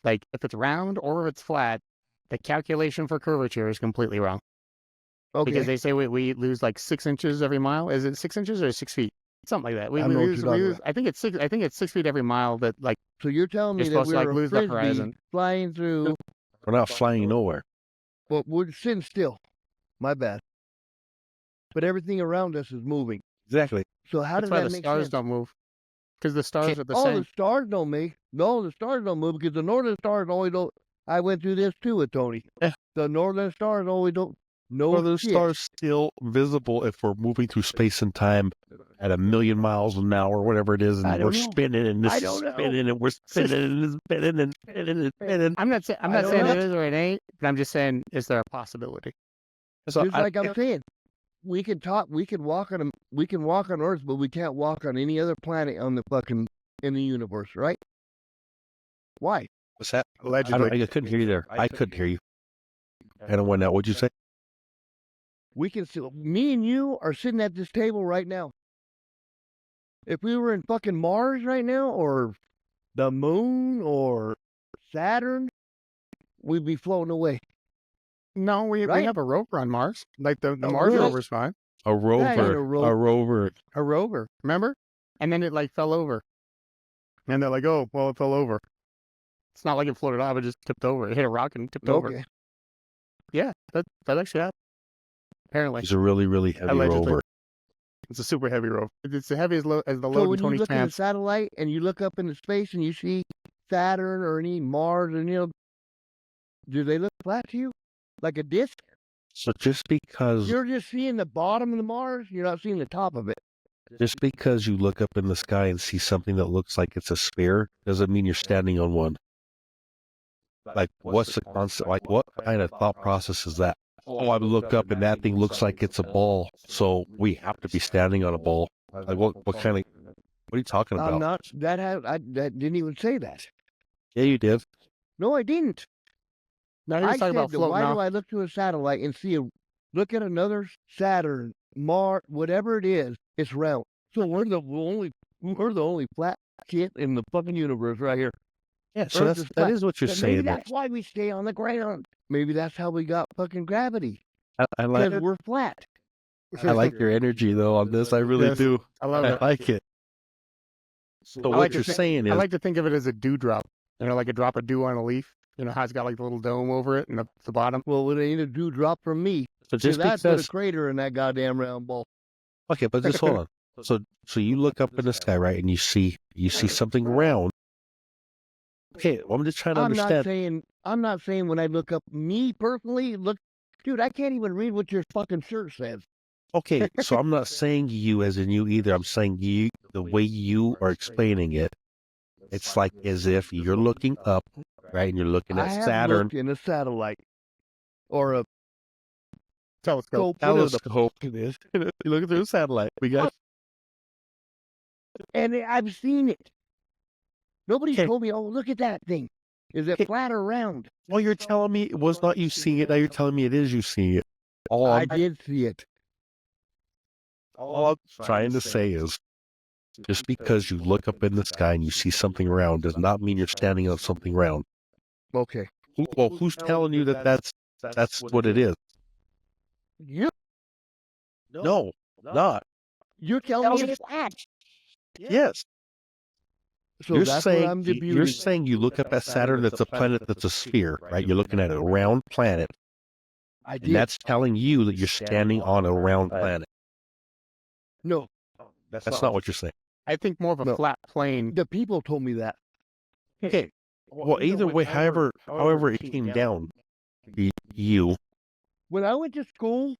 B: it's round or if it's flat, the calculation for curvature is completely wrong.
C: Okay.
B: Because they say we lose like 6 inches every mile. Is it 6 inches or 6 feet? Something like that. We
C: I don't know what
B: lose.
C: you're talking about.
B: I think it's 6. I think it's 6 feet every mile. That like
C: So you're telling me
B: You're
C: that
B: supposed to,
C: we're
B: like,
C: a
B: lose the
C: frisbee
B: horizon.
C: flying through,
D: we're not flying nowhere.
C: but we're sitting still. My bad. But everything around us is moving.
D: Exactly.
C: So how
B: that's
C: does
B: why
C: that
B: the
C: make
B: stars
C: sense?
B: don't move. Because the stars are the
C: Oh,
B: same.
C: the stars don't move. No, the stars don't move because the northern stars always don't. I went through this too with Tony.
D: Yeah.
C: The northern stars always don't. No
D: Are those
C: shit.
D: stars still visible if we're moving through space and time at 1,000,000 miles an hour, whatever it is,
C: I
D: and
C: don't
D: we're
C: know.
D: spinning and this
C: I
D: is
C: don't know.
D: spinning and we're spinning and it's spinning and spinning and spinning.
B: I'm not saying
C: I don't
B: saying
C: know.
B: it is or it ain't. But I'm just saying, is there a possibility?
D: So
C: Just
D: I-
C: like I'm saying, we can talk. We can walk on. We can walk on Earth, but we can't walk on any other planet on the fucking in the universe, right? Why?
D: What's that?
B: Allegedly.
D: I couldn't hear you there. I couldn't hear you. I don't want that. What'd you say?
C: We can still. Me and you are sitting at this table right now. If we were in fucking Mars right now, or the moon, or Saturn, we'd be floating away.
B: No, we
C: Right?
B: have a rover on Mars. Like the
C: A
B: Mars
C: rover?
B: rover's fine.
D: A rover.
C: ain't a ro-
D: A rover.
B: A rover, remember? And then it like fell over. And they're like, oh, well, it fell over. It's not like it floated off, it just tipped over. It hit a rock and tipped over.
C: Okay.
B: Yeah, that actually happened. Apparently.
D: It's a really, really heavy
B: Allegedly.
D: rover.
B: It's a super heavy rover. It's as heavy as the
C: So
B: load
C: when
B: in
C: you
B: Tony's
C: look at a
B: pants.
C: satellite and you look up into space and you see Saturn or any Mars, and do they look flat to you, like a disc?
D: So just because
C: You're just seeing the bottom of the Mars. You're not seeing the top of it.
D: you look up in the sky and see something that looks like it's a sphere doesn't mean you're standing on one. Like, what's the concept? Like, what kind of thought process is that? Oh, I look up and that thing looks like it's a ball, so we have to be standing on a ball. Like, what kind of? What are you talking about?
C: I'm not. I didn't even say that.
D: Yeah, you did.
C: No, I didn't.
B: Now you're
C: I
B: just talking
C: said
B: about
C: that
B: floating
C: why do
B: off.
C: I look to a satellite and look at another Saturn, Mars, whatever it is, it's round. So we're the only flat shit in the fucking universe right here.
D: Yeah, so
C: Earth is
D: that
C: flat.
D: is what you're
C: Then
D: saying.
C: maybe
D: there.
C: that's why we stay on the ground. Maybe that's how we got fucking gravity,
D: I like
C: because we're flat.
D: I like your energy though on this. I really
B: Yes,
D: do.
B: I love
D: I
B: it.
D: like it. So
B: I
D: what
B: like
D: you're
B: to think-
D: saying
B: I
D: is
B: like to think of it as a dewdrop. You know, like a drop of dew on a leaf. You know how it's got like the little dome over it and the bottom.
C: Well, it ain't a dewdrop from me.
D: so
C: See,
D: just
C: that put a
D: because
C: crater in that goddamn round ball.
D: okay, but just hold on. So you look up in the sky, right, and you see something round. Okay, well, I'm just trying to understand.
C: I'm not saying when I look up, me personally, dude, I can't even read what your fucking shirt says.
D: Okay, so I'm not saying you as in you either. I'm saying you, the way you are explaining it, it's like as if you're looking up, right, and you're looking
C: I
D: at
C: have
D: Saturn.
C: looked in a satellite or a
B: Telescope.
C: whatever the
D: Telescope.
C: fuck it is,
D: You're looking through a satellite. We got
C: and I've seen it. Nobody's
D: Okay.
C: told me, oh, look at that thing. Is it
D: Okay.
C: flat or round?
D: well, you're telling me it was not you seeing it. Now you're telling me it is you seeing it.
C: I did see it.
D: All I'm trying to say is just because you look up in the sky and you see something round does not mean you're standing on something round.
C: Okay.
D: Well, who's telling you that that's what it is?
C: You,
D: No, not.
C: you're telling me it's flat.
D: Yes.
C: So
D: You're
C: that's
D: saying
C: what I'm debuting.
D: you're saying you look up at Saturn that's a planet that's a sphere, right? You're looking at a round planet,
C: I
D: and
C: did.
D: that's telling you that you're standing on a round planet.
C: No,
D: That's not what you're saying.
B: I think more of a
C: No.
B: flat plane.
C: the people told me that.
D: Okay. Well, either way, however it came down, you
C: When I went to school,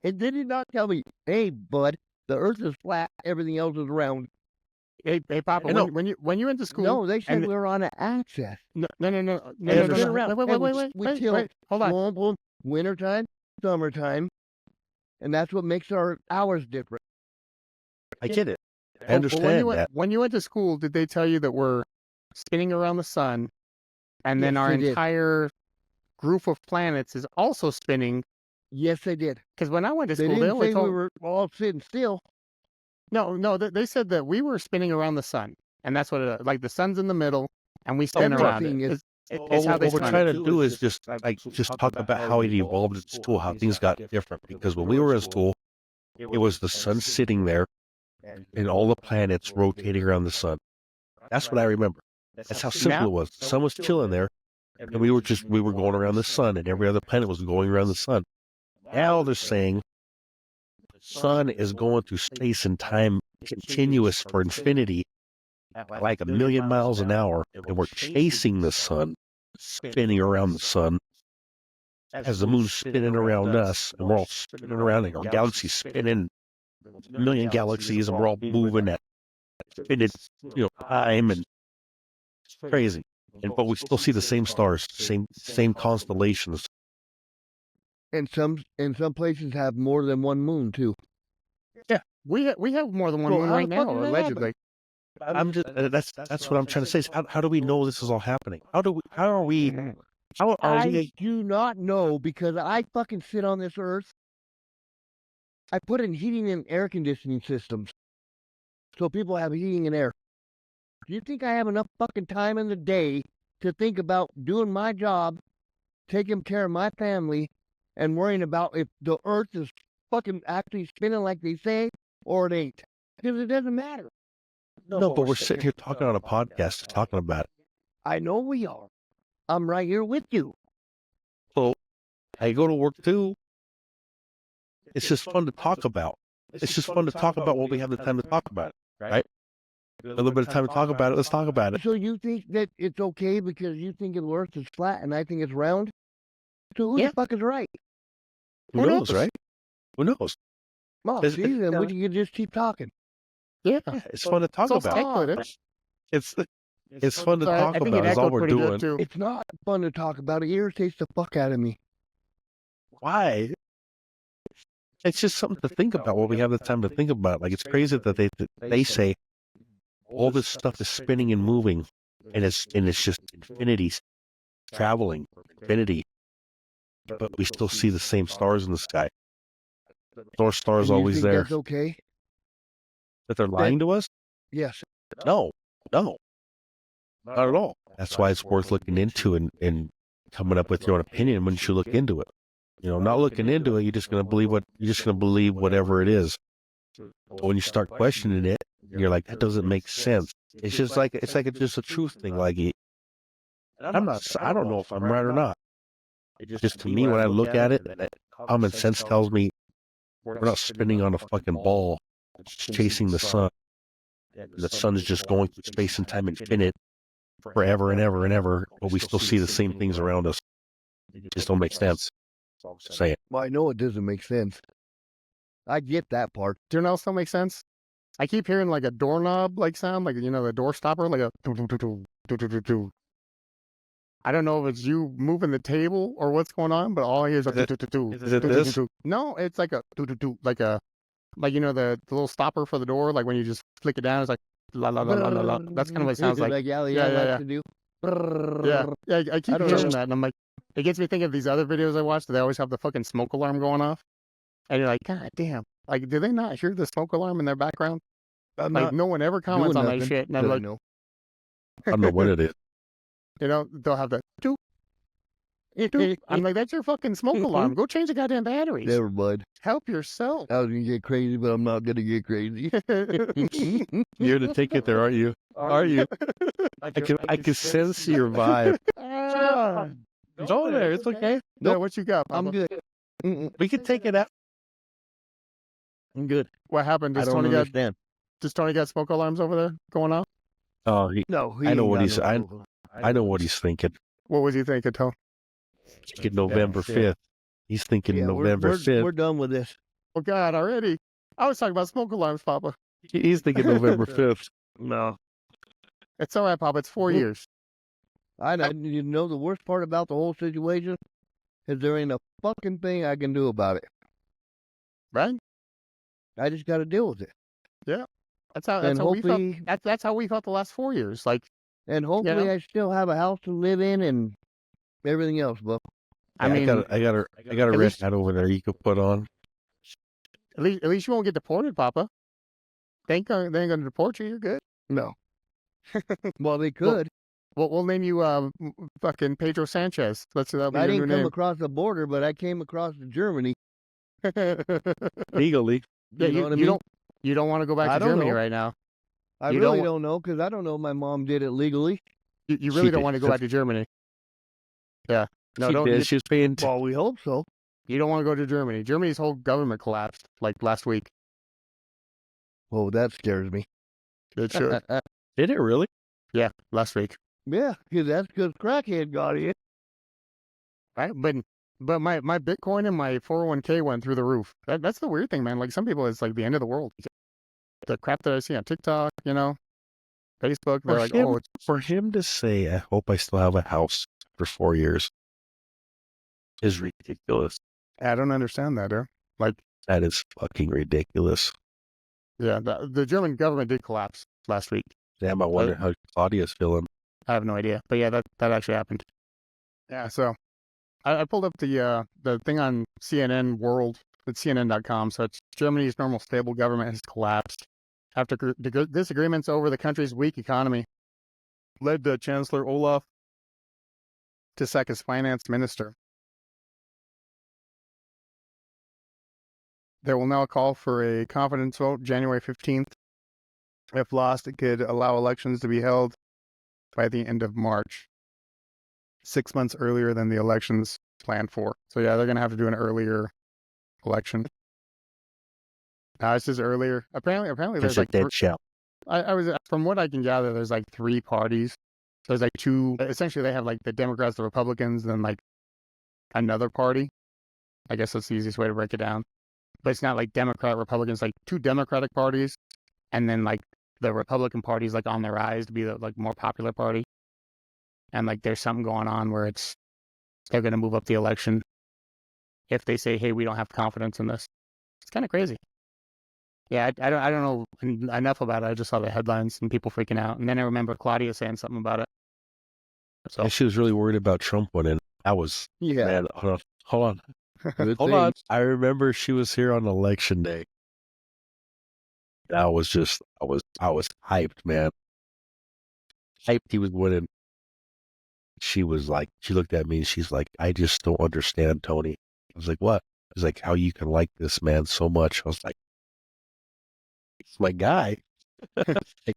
C: they did not tell me, hey, bud, the earth is flat, everything else is round.
B: Hey, Papa,
D: I know.
B: when you went to school.
C: No, they said
B: and-
C: we were on an axis.
B: No.
C: And it's been around.
B: Wait,
C: And we
B: wait.
C: tilt.
B: Hold on.
C: Boom, boom, wintertime, summertime. And that's what makes our hours different.
D: I get it. I
B: Well,
D: understand that.
B: when you went to school, did they tell you that we're spinning around the sun, and then
C: Yes,
B: our
C: they did.
B: entire group of planets is also spinning?
C: Yes, they did.
B: Because when I went to
C: They
B: school, they
C: didn't
B: only
C: say
B: told
C: we were all sitting still.
B: no. They said that we were spinning around the sun, and that's what it, like the sun's in the middle, and we spin around
C: Everything
B: it.
C: is-
B: It's how they
D: what we're
B: spin
D: trying
B: it.
D: to do is just talk about how it evolved at school, how things got different. Because when we were in school, it was the sun sitting there and all the planets rotating around the sun. That's what I remember. That's how simple it was. The sun was chilling there, and we were going around the sun, and every other planet was going around the sun. Now they're saying the sun is going through space and time continuous for infinity, at like 1,000,000 miles an hour, and we're chasing the sun, spinning around the sun, as the moon's spinning around us, and we're all spinning around, and our galaxy's spinning, 1,000,000 galaxies, and we're all moving at infinite, time, and it's crazy. But we still see the same stars, same constellations.
C: And some places have more than one moon too.
B: We have more than one
C: Well,
B: moon
C: how
B: right
C: the fuck
B: now,
C: did that
B: allegedly.
D: I'm just that's what I'm trying to say. Is how do we know this is all happening? How are we
C: I do not know because I fucking sit on this earth. I put in heating and air conditioning systems so people have heating and air. Do you think I have enough fucking time in the day to think about doing my job, taking care of my family, and worrying about if the earth is fucking actually spinning like they say or it ain't? Because it doesn't matter.
D: No, but we're sitting here talking on a podcast, talking about it.
C: I know we are. I'm right here with you.
D: So I go to work too. It's just fun to talk about. It's just fun to talk about what we have the time to talk about it, right? A little bit of time to talk about it. Let's talk about it.
C: So you think that it's okay because you think the earth is flat and I think it's round? So who the fuck is right?
D: Who knows, right? Who knows?
C: Well,
D: Is-
C: see, then we can just keep talking.
B: Yeah.
D: Yeah, it's fun to talk
B: It's all
D: about.
B: speculative.
D: It's fun to
B: So
D: talk
B: I think
D: about.
B: it
D: Is all
B: echoed
D: we're
B: pretty
D: doing.
B: good too.
C: It's not fun to talk about. It irritates the fuck out of me.
D: Why? It's just something to think about. What we have the time to think about. Like it's crazy that they say all this stuff is spinning and moving, and it's just infinity traveling, infinity. But we still see the same stars in the sky. North Star is
C: And you
D: always
C: think
D: there.
C: that's okay?
D: That they're lying to us?
C: Yes.
D: No, not at all. That's why it's worth looking into and coming up with your own opinion when you should look into it. You know, not looking into it, you're just gonna believe whatever it is. But when you start questioning it, you're like, that doesn't make sense. It's just like it's just a truth thing. Like I don't know if I'm right or not. Just to me, when I look at it, common sense tells me we're not spinning on a fucking ball chasing the sun. The sun is just going through space and time infinite forever and ever and ever, but we still see the same things around us. It just don't make sense. Say it.
C: Well, I know it doesn't make sense. I get that part.
B: Do you know what else don't make sense? I keep hearing like a doorknob like sound, like the door stopper, like a do. I don't know if it's you moving the table or what's going on, but all I hear is a do.
D: Is it this?
B: No, it's like a do, like the little stopper for the door, like when you just flick it down, it's like la la la la la la. That's kind of what it sounds like.
C: Like Allie
B: Yeah, yeah,
C: likes
B: yeah.
C: to do.
B: Yeah, I keep
C: I don't
B: hearing
C: know.
B: that, and I'm like, it gets me thinking of these other videos I watch that they always have the fucking smoke alarm going off, and you're like, God damn, like, do they not hear the smoke alarm in their background?
C: I'm
B: Like,
C: not
B: no one ever comments
C: doing
B: on that
C: nothing
B: shit, and I'm
C: that I
B: like,
C: know.
D: I don't know what it is.
B: they'll have the do. I'm like, that's your fucking smoke alarm. Go change the goddamn batteries.
C: Never mind.
B: Help yourself.
C: I was gonna get crazy, but I'm not gonna get crazy.
D: You're the ticket there, aren't you? Are you? I can sense your vibe.
B: Ah.
D: Go there. It's okay.
B: Yeah,
C: Nope.
B: what you got, Papa?
C: I'm good.
D: We can take it out.
C: I'm good.
B: What happened?
C: I
B: Does
C: don't
B: Tony got
C: understand.
B: smoke alarms over there going off?
D: Oh,
C: No,
D: I know what
C: he's.
D: I know what he's thinking.
B: What was he thinking, Tony?
D: Thinking November 5th. He's thinking
C: Yeah,
D: November
C: we're
D: 5th.
C: done with this.
B: Oh God, already? I was talking about smoke alarms, Papa.
D: He's thinking November 5th.
C: No,
B: It's all right, Papa. It's 4 years.
C: you know the worst part about the whole situation is there ain't a fucking thing I can do about it.
B: Right?
C: I just got to deal with it,
B: That's how
C: and
B: we felt.
C: hopefully,
B: That's how we felt the last 4 years. Like,
C: I still have a house to live in and everything else. But
B: I
D: Yeah,
B: mean,
D: I got a red
B: least-
D: hat over there you could put on.
B: at least you won't get deported, Papa. They ain't gonna deport you. You're good.
C: no. Well, they could.
B: We'll name you fucking Pedro Sanchez. That'll be
C: I
B: your
C: didn't
B: new
C: come
B: name.
C: across the border, but I came across to Germany.
D: Legally.
B: Yeah,
C: You know what I mean?
B: you don't want to go back
C: I
B: to
C: don't
B: Germany
C: know.
B: right now.
C: I
B: you
C: really
B: don't-
C: don't know because I don't know if my mom did it legally.
B: You
D: She
B: really don't
D: did.
B: want to go back to Germany. Yeah. No,
D: She
B: don't.
D: did. She was paying.
C: Well, we hope so.
B: You don't want to go to Germany. Germany's whole government collapsed like last week.
C: Oh, that scares me.
B: It should.
D: Did it really?
B: Yeah, last week.
C: Yeah, because that's because crackhead got in.
B: Right? But my Bitcoin and my 401k went through the roof. That's the weird thing, man. Like some people, it's like the end of the world. The crap that I see on TikTok, Facebook, they're like, oh,
D: For him to say, I hope I still have a house for 4 years is ridiculous.
B: I don't understand that, Like,
D: That is fucking ridiculous.
B: yeah, the German government did collapse last week.
D: Damn, I wonder how Claudia's feeling.
B: I have no idea, but yeah, that actually happened. Yeah, so I pulled up the thing on CNN World. It's CNN.com. So it's Germany's normal stable government has collapsed after disagreements over the country's weak economy led the Chancellor Olaf to sack his finance minister. There will now call for a confidence vote January 15th. If lost, it could allow elections to be held by the end of March, 6 months earlier than the elections planned for. So yeah, they're going to have to do an earlier election. It's just earlier. Apparently there's like
D: dead shell.
B: I was from what I can gather, there's like 3 parties. There's like 2. Essentially, they have like the Democrats, the Republicans, and then like another party. I guess that's the easiest way to break it down. But it's not like Democrat, Republicans, like 2 Democratic parties, and then like the Republican Party is like on the rise to be the like more popular party. And like there's something going on where they're going to move up the election if they say, hey, we don't have confidence in this. It's kind of crazy. Yeah, I don't know enough about it. I just saw the headlines and people freaking out. And then I remember Claudia saying something about it. So
D: And she was really worried about Trump winning. I was, man, hold on. Hold on. I remember she was here on election day. I was hyped, man. Hyped he was winning. She was like, she looked at me and she's like, I just don't understand, Tony. I was like, what? She's like, how you can like this man so much. I was like, it's my guy. Like,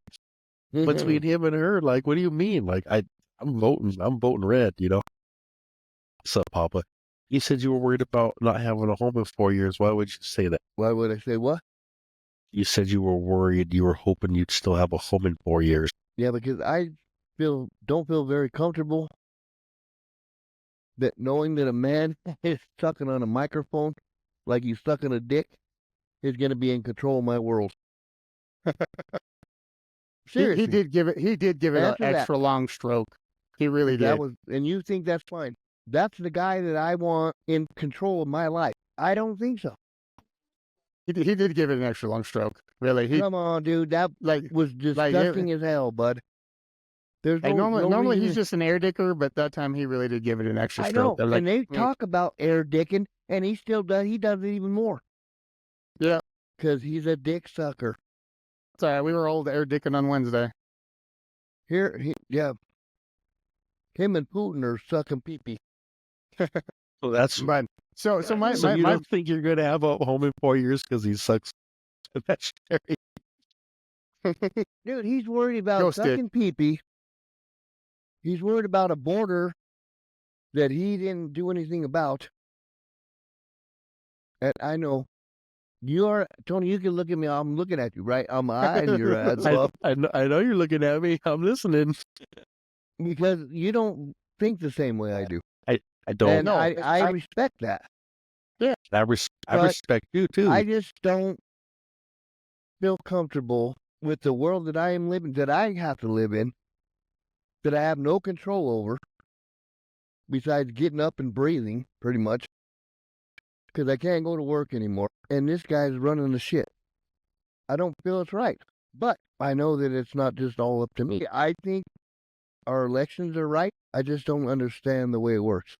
D: between him and her, like, what do you mean? Like, I'm voting red, you know? What's up, Papa? You said you were worried about not having a home in 4 years. Why would you say that?
C: Why would I say what?
D: You said you were worried, you were hoping you'd still have a home in 4 years.
C: Yeah, because I don't feel very comfortable that knowing that a man is sucking on a microphone like he's sucking a dick is going to be in control of my world. Seriously.
B: He did give it an extra long stroke. He really did.
C: And you think that's fine. That's the guy that I want in control of my life. I don't think so.
B: He did give it an extra long stroke. Really.
C: Come on, dude. That was disgusting as hell, bud. There's
B: normally he's just an air dicker, but that time he really did give it an extra stroke.
C: I know. And they talk about air dicking, and he still does. He does it even more.
B: Yeah.
C: Because he's a dick sucker.
B: Sorry, we were old air dicking on Wednesday.
C: Yeah. Him and Putin are sucking pee-pee.
D: Well, that's
B: but so you
D: don't think you're gonna have a home in 4 years because he sucks? That's
C: Dude, he's worried about sucking pee-pee. He's worried about a border that he didn't do anything about. And I know Tony, you can look at me. I'm looking at you, right? I'm eyeing your ass up.
D: I know you're looking at me. I'm listening.
C: Because you don't think the same way I do.
D: I don't know.
C: I respect that.
D: Yeah. I respect you too.
C: I just don't feel comfortable with the world that I am living, that I have to live in, that I have no control over, besides getting up and breathing, pretty much, because I can't go to work anymore. And this guy's running the shit. I don't feel it's right. But I know that it's not just all up to me. I think our elections are right. I just don't understand the way it works.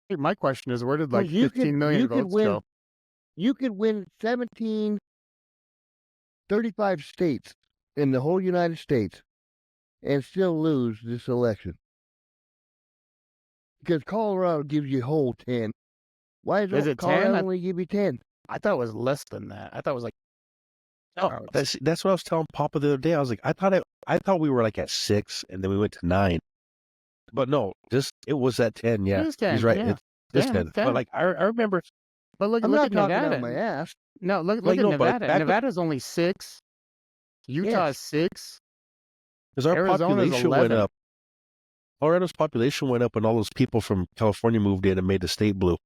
B: My question is, where did like 15 million votes go?
C: You could win 35 states in the whole United States and still lose this election. Because Colorado gives you a whole 10. Why does Colorado only give you 10?
B: I thought it was less than that. I thought it was like...
D: No, that's what I was telling Papa the other day. I was like, I thought we were like at 6, and then we went to 9. But no, it was at 10. Yeah,
B: it was 10,
D: he's right.
B: Yeah.
D: It's 10. But like I remember.
B: But look
C: I'm
B: at
C: not
B: Nevada.
C: talking out my ass.
B: No, look at Nevada. Nevada's only 6. Utah's 6.
D: Because our population went up. Colorado's population went up, and all those people from California moved in and made the state blue.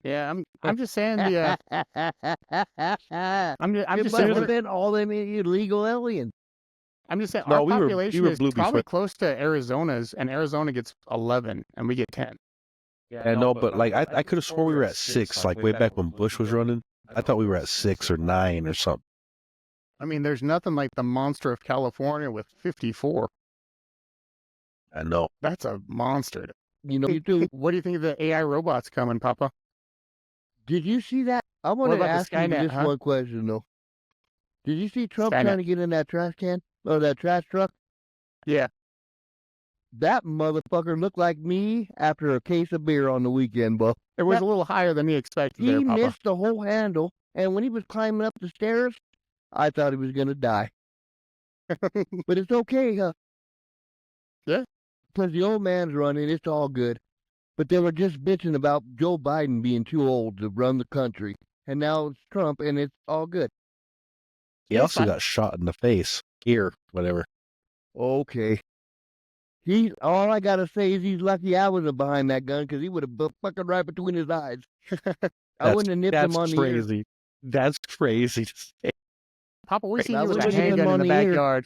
B: Yeah, I'm just saying the. I'm just
C: saying. It must have been all them illegal aliens.
B: I'm just saying our population is probably close to Arizona's, and Arizona gets 11, and we get 10.
D: I know, but like I could have swore we were at 6, like way back when Bush was running. I thought we were at 6 or 9 or something.
B: I mean, there's nothing like the monster of California with 54.
D: I know.
B: That's a monster.
C: You know, you do.
B: What do you think of the AI robots coming, Papa?
C: Did you see that? I want to
B: about the
C: ask you
B: Skynet,
C: this
B: huh?
C: one question, though. Did you see Trump
B: Skynet.
C: trying to get in that trash can? Or that trash truck?
B: Yeah.
C: That motherfucker looked like me after a case of beer on the weekend, bro.
B: It was a little higher than he expected
C: He
B: there, Papa.
C: missed the whole handle, and when he was climbing up the stairs, I thought he was going to die. But it's okay, huh?
B: Yeah.
C: Because the old man's running, it's all good. But they were just bitching about Joe Biden being too old to run the country. And now it's Trump, and it's all good.
D: He
B: Yeah,
D: also
B: fine.
D: got shot in the face. Ear, whatever.
C: Okay. All I gotta say is he's lucky I wasn't behind that gun, because he would have fucking right between his eyes. I wouldn't have nipped him on the ear.
D: crazy. That's crazy to say.
B: Papa, we seen
C: I
B: you with a
C: would've hit him
B: handgun in
C: on
B: the
C: the ear.
B: backyard.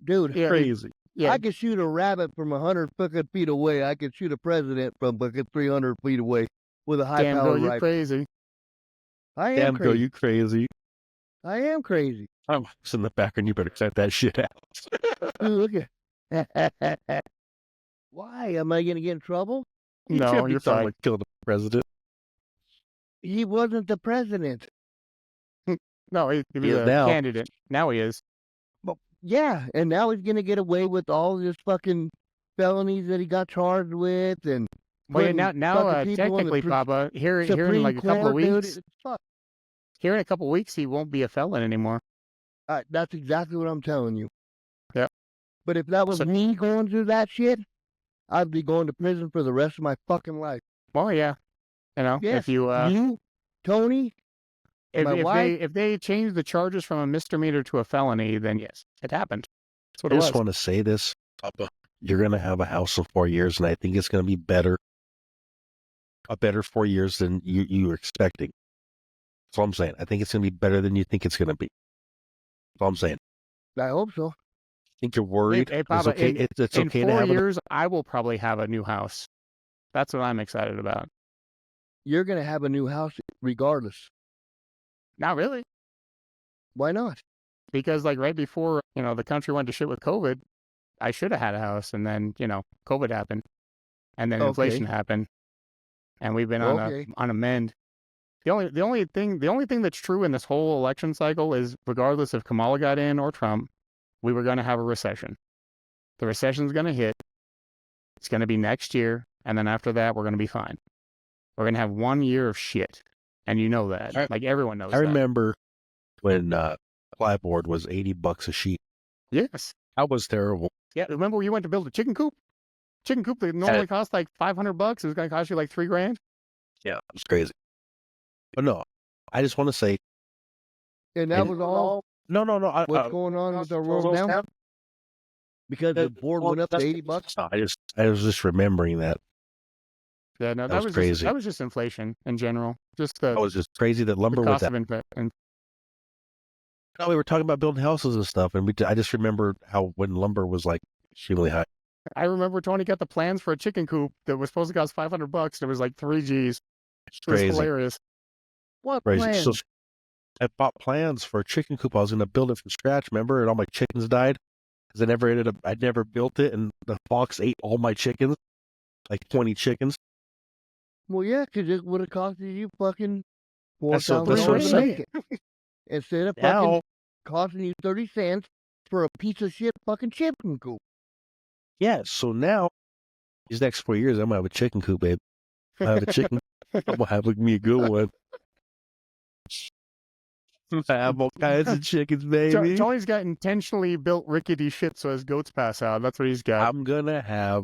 C: Dude,
B: Yeah.
D: Crazy.
B: Yeah.
C: I could shoot a rabbit from 100 fucking feet away. I could shoot a president from fucking 300 feet away with a
B: Damn,
C: high-powered
B: girl, you
C: rifle.
B: crazy.
C: I am
D: Damn, girl,
C: crazy.
D: you crazy.
C: I am crazy.
D: I'm in the back, and you better cut that shit out.
C: Dude, look at. Why? Am I gonna get in trouble?
D: You
B: No,
D: can't be
B: you're
D: talking
B: fine.
D: like killing the president.
C: He wasn't the president.
B: No, he
D: He
B: was
D: is
B: a
D: now.
B: candidate. Now he is.
C: Yeah, and now he's gonna get away with all his fucking felonies that he got charged with, and
B: Well, yeah,
C: putting
B: now
C: fucking people on the
B: technically, Papa, here in
C: Supreme
B: like a couple of
C: Court, dude,
B: weeks,
C: fuck.
B: here in a couple of weeks, he won't be a felon anymore.
C: That's exactly what I'm telling you.
B: Yep.
C: But if that was
B: So-
C: me going through that shit, I'd be going to prison for the rest of my fucking life.
B: Well, yeah, you know,
C: Yes,
B: if you
C: Tony, my wife.
B: if they change the charges from a misdemeanor to a felony, then yes, it happened. That's what
D: I
B: it
D: just
B: was.
D: want to say this, Papa. You're going to have a house in 4 years, and I think it's going to be better. A better 4 years than you were expecting. That's all I'm saying. I think it's going to be better than you think it's going to be. That's all I'm saying.
C: I hope so.
D: I think you're worried.
B: Hey,
D: it's
B: Papa,
D: okay, it's
B: in
D: okay
B: 4
D: to have
B: years, I will probably have a new house. That's what I'm excited about.
C: You're gonna have a new house regardless.
B: Not really,
C: Why not?
B: because like right before the country went to shit with COVID, I should have had a house, and then COVID happened, and then inflation happened, and we've been on a mend. The only thing that's true in this whole election cycle is, regardless if Kamala got in or Trump, we were going to have a recession. The recession's going to hit. It's going to be next year, and then after that, we're going to be fine. We're going to have 1 year of shit, and you know that. Like, everyone knows
D: I
B: that.
D: remember when plyboard was $80 a sheet.
B: Yes.
D: That was terrible.
B: Yeah, remember when you went to build a chicken coop? Chicken coop that normally costs like $500. It was going to cost you like $3,000.
D: Yeah, it was crazy. But no, I just want to say.
C: And that was all
D: No.
C: what's going on with our world now? Because the board went up to $80?
D: No, I was just remembering that.
B: Yeah, no,
D: That was crazy.
B: That was just inflation in general. Just
D: That was just crazy that lumber
B: the
D: was
B: cost
D: that.
B: of inflation.
D: No, we were talking about building houses and stuff, and I just remember how when lumber was like extremely high.
B: I remember Tony got the plans for a chicken coop that was supposed to cost $500, and it was like 3 Gs.
D: It's
B: It was
D: crazy.
B: hilarious.
C: What
D: Crazy.
C: plan?
D: So I bought plans for a chicken coop. I was going to build it from scratch, remember? And all my chickens died because I never built it, and the fox ate all my chickens, like 20 chickens.
C: Well, yeah, because it would have costed you fucking
D: That's what
C: $4,000
B: I'm
C: to
B: saying.
C: make it. Instead of fucking
D: Now,
C: costing you 30 cents for a piece of shit fucking chicken coop.
D: yeah, so now, these next 4 years, I'm going to have a chicken coop, babe. I have a chicken. I'm going to have me a good one. I have all kinds of chickens, baby.
B: Tony's got intentionally built rickety shit so his goats pass out. That's what he's got.
D: I'm going to have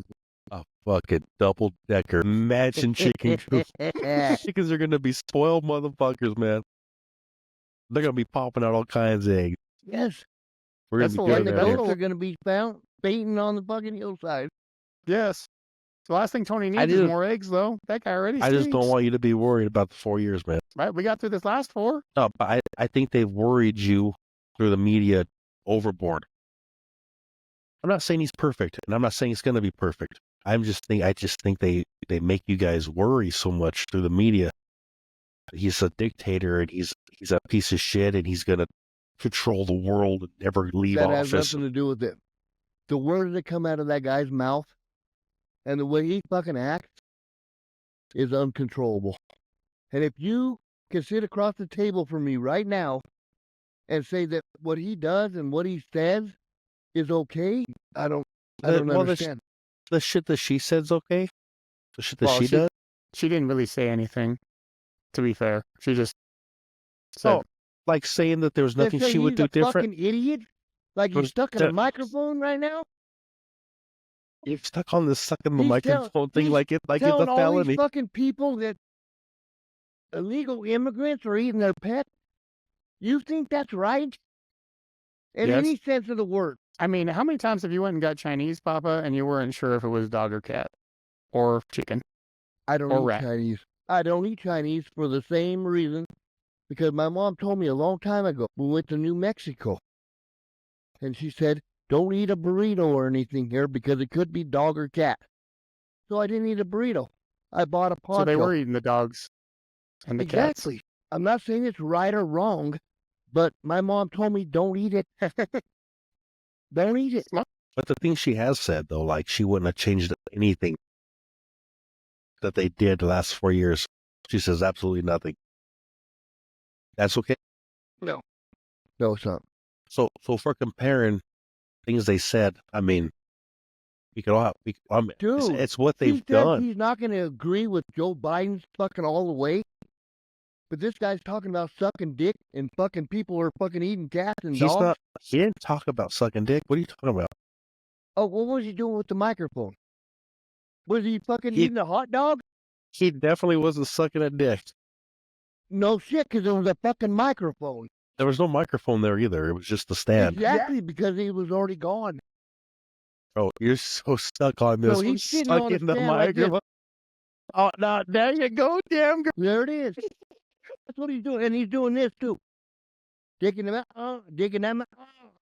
D: a fucking double-decker matching chicken coop. Chickens are going to be spoiled motherfuckers, man. They're going to be popping out all kinds of eggs.
C: Yes.
D: We're going to be
B: That's
C: And
D: good
C: the
B: the
D: at
C: goats
D: it.
C: are going to be found baiting on the fucking hillside.
B: Yes. The last thing Tony needs is
D: didn't-
B: more eggs, though. That guy already
D: I just don't
B: stinks.
D: want you to be worried about the 4 years, man.
B: Right? We got through this last 4.
D: No, but I think they've worried you through the media overboard. I'm not saying he's perfect, and I'm not saying he's going to be perfect. I just think they make you guys worry so much through the media. He's a dictator and he's a piece of shit and he's gonna control the world and never leave
C: That has
D: office.
C: nothing to do with it. The words that come out of that guy's mouth and the way he fucking acts is uncontrollable. And if you can sit across the table from me right now and say that what he does and what he says is okay, I don't understand.
D: The shit that she said's okay. The shit that
B: Well,
D: she does.
B: She didn't really say anything, to be fair. She just said,
D: Like saying that there was nothing
C: They say
D: she would
C: he's
D: do
C: a
D: different.
C: fucking idiot? Like he's
D: Was
C: stuck in
D: that-
C: a microphone right now?
D: You're stuck on this sucking the
C: He's
D: microphone thing
C: he's
D: like it's a
C: telling all
D: felony.
C: these fucking people that illegal immigrants are eating their pet? You think that's right? In
B: Yes.
C: any sense of the word.
B: I mean, how many times have you went and got Chinese, Papa, and you weren't sure if it was dog or cat or chicken?
C: I don't
B: Or
C: eat
B: rat.
C: Chinese. I don't eat Chinese for the same reason. Because my mom told me a long time ago, we went to New Mexico. And she said, don't eat a burrito or anything here because it could be dog or cat. So I didn't eat a burrito. I bought a poncho.
B: So they were eating the dogs and the cats.
C: Exactly. I'm not saying it's right or wrong, but my mom told me don't eat it. Don't eat it.
D: But the thing she has said though, like she wouldn't have changed anything that they did the last 4 years. She says absolutely nothing. That's okay.
C: No, it's not.
D: So if we're comparing things they said, I mean, we could all.
C: Dude,
D: it's what
C: He
D: they've
C: said
D: done.
C: he's not going to agree with Joe Biden's fucking all the way. But this guy's talking about sucking dick and fucking people are fucking eating cats and
D: He's
C: dogs.
D: not. He didn't talk about sucking dick. What are you talking about?
C: Oh, what was he doing with the microphone? Was he fucking eating a hot dog?
D: He definitely wasn't sucking a dick.
C: No shit, because there was a fucking microphone.
D: There was no microphone there either. It was just the stand.
C: Exactly, because he was already gone.
D: Oh, you're so stuck on this.
C: So he's sitting on a
D: Sucking the
C: stand like this.
D: microphone. Oh, no, there you go, damn girl.
C: There it is. That's what he's doing. And he's doing this too. Dicking them out. Dicking them out.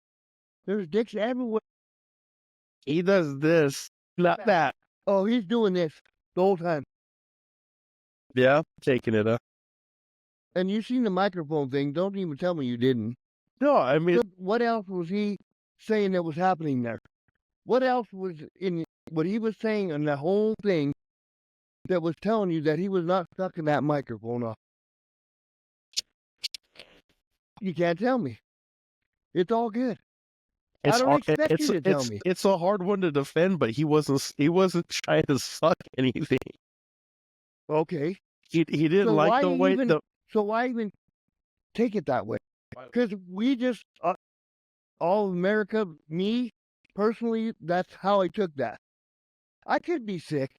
C: There's dicks everywhere.
D: He does this, not that.
C: Oh, he's doing this the whole time.
D: Yeah, taking it up.
C: And you seen the microphone thing. Don't even tell me you didn't.
D: No, I mean,
C: So what else was he saying that was happening there? What else was in what he was saying in the whole thing that was telling you that he was not sucking that microphone off? You can't tell me. It's all good. I don't expect you to tell me.
D: It's a hard one to defend, but he wasn't trying to suck anything.
C: Okay.
D: He didn't
C: So
D: like
C: why
D: the way
C: even-
D: the
C: So why even take it that way? Because we just, all of America, me, personally, that's how I took that. I could be sick,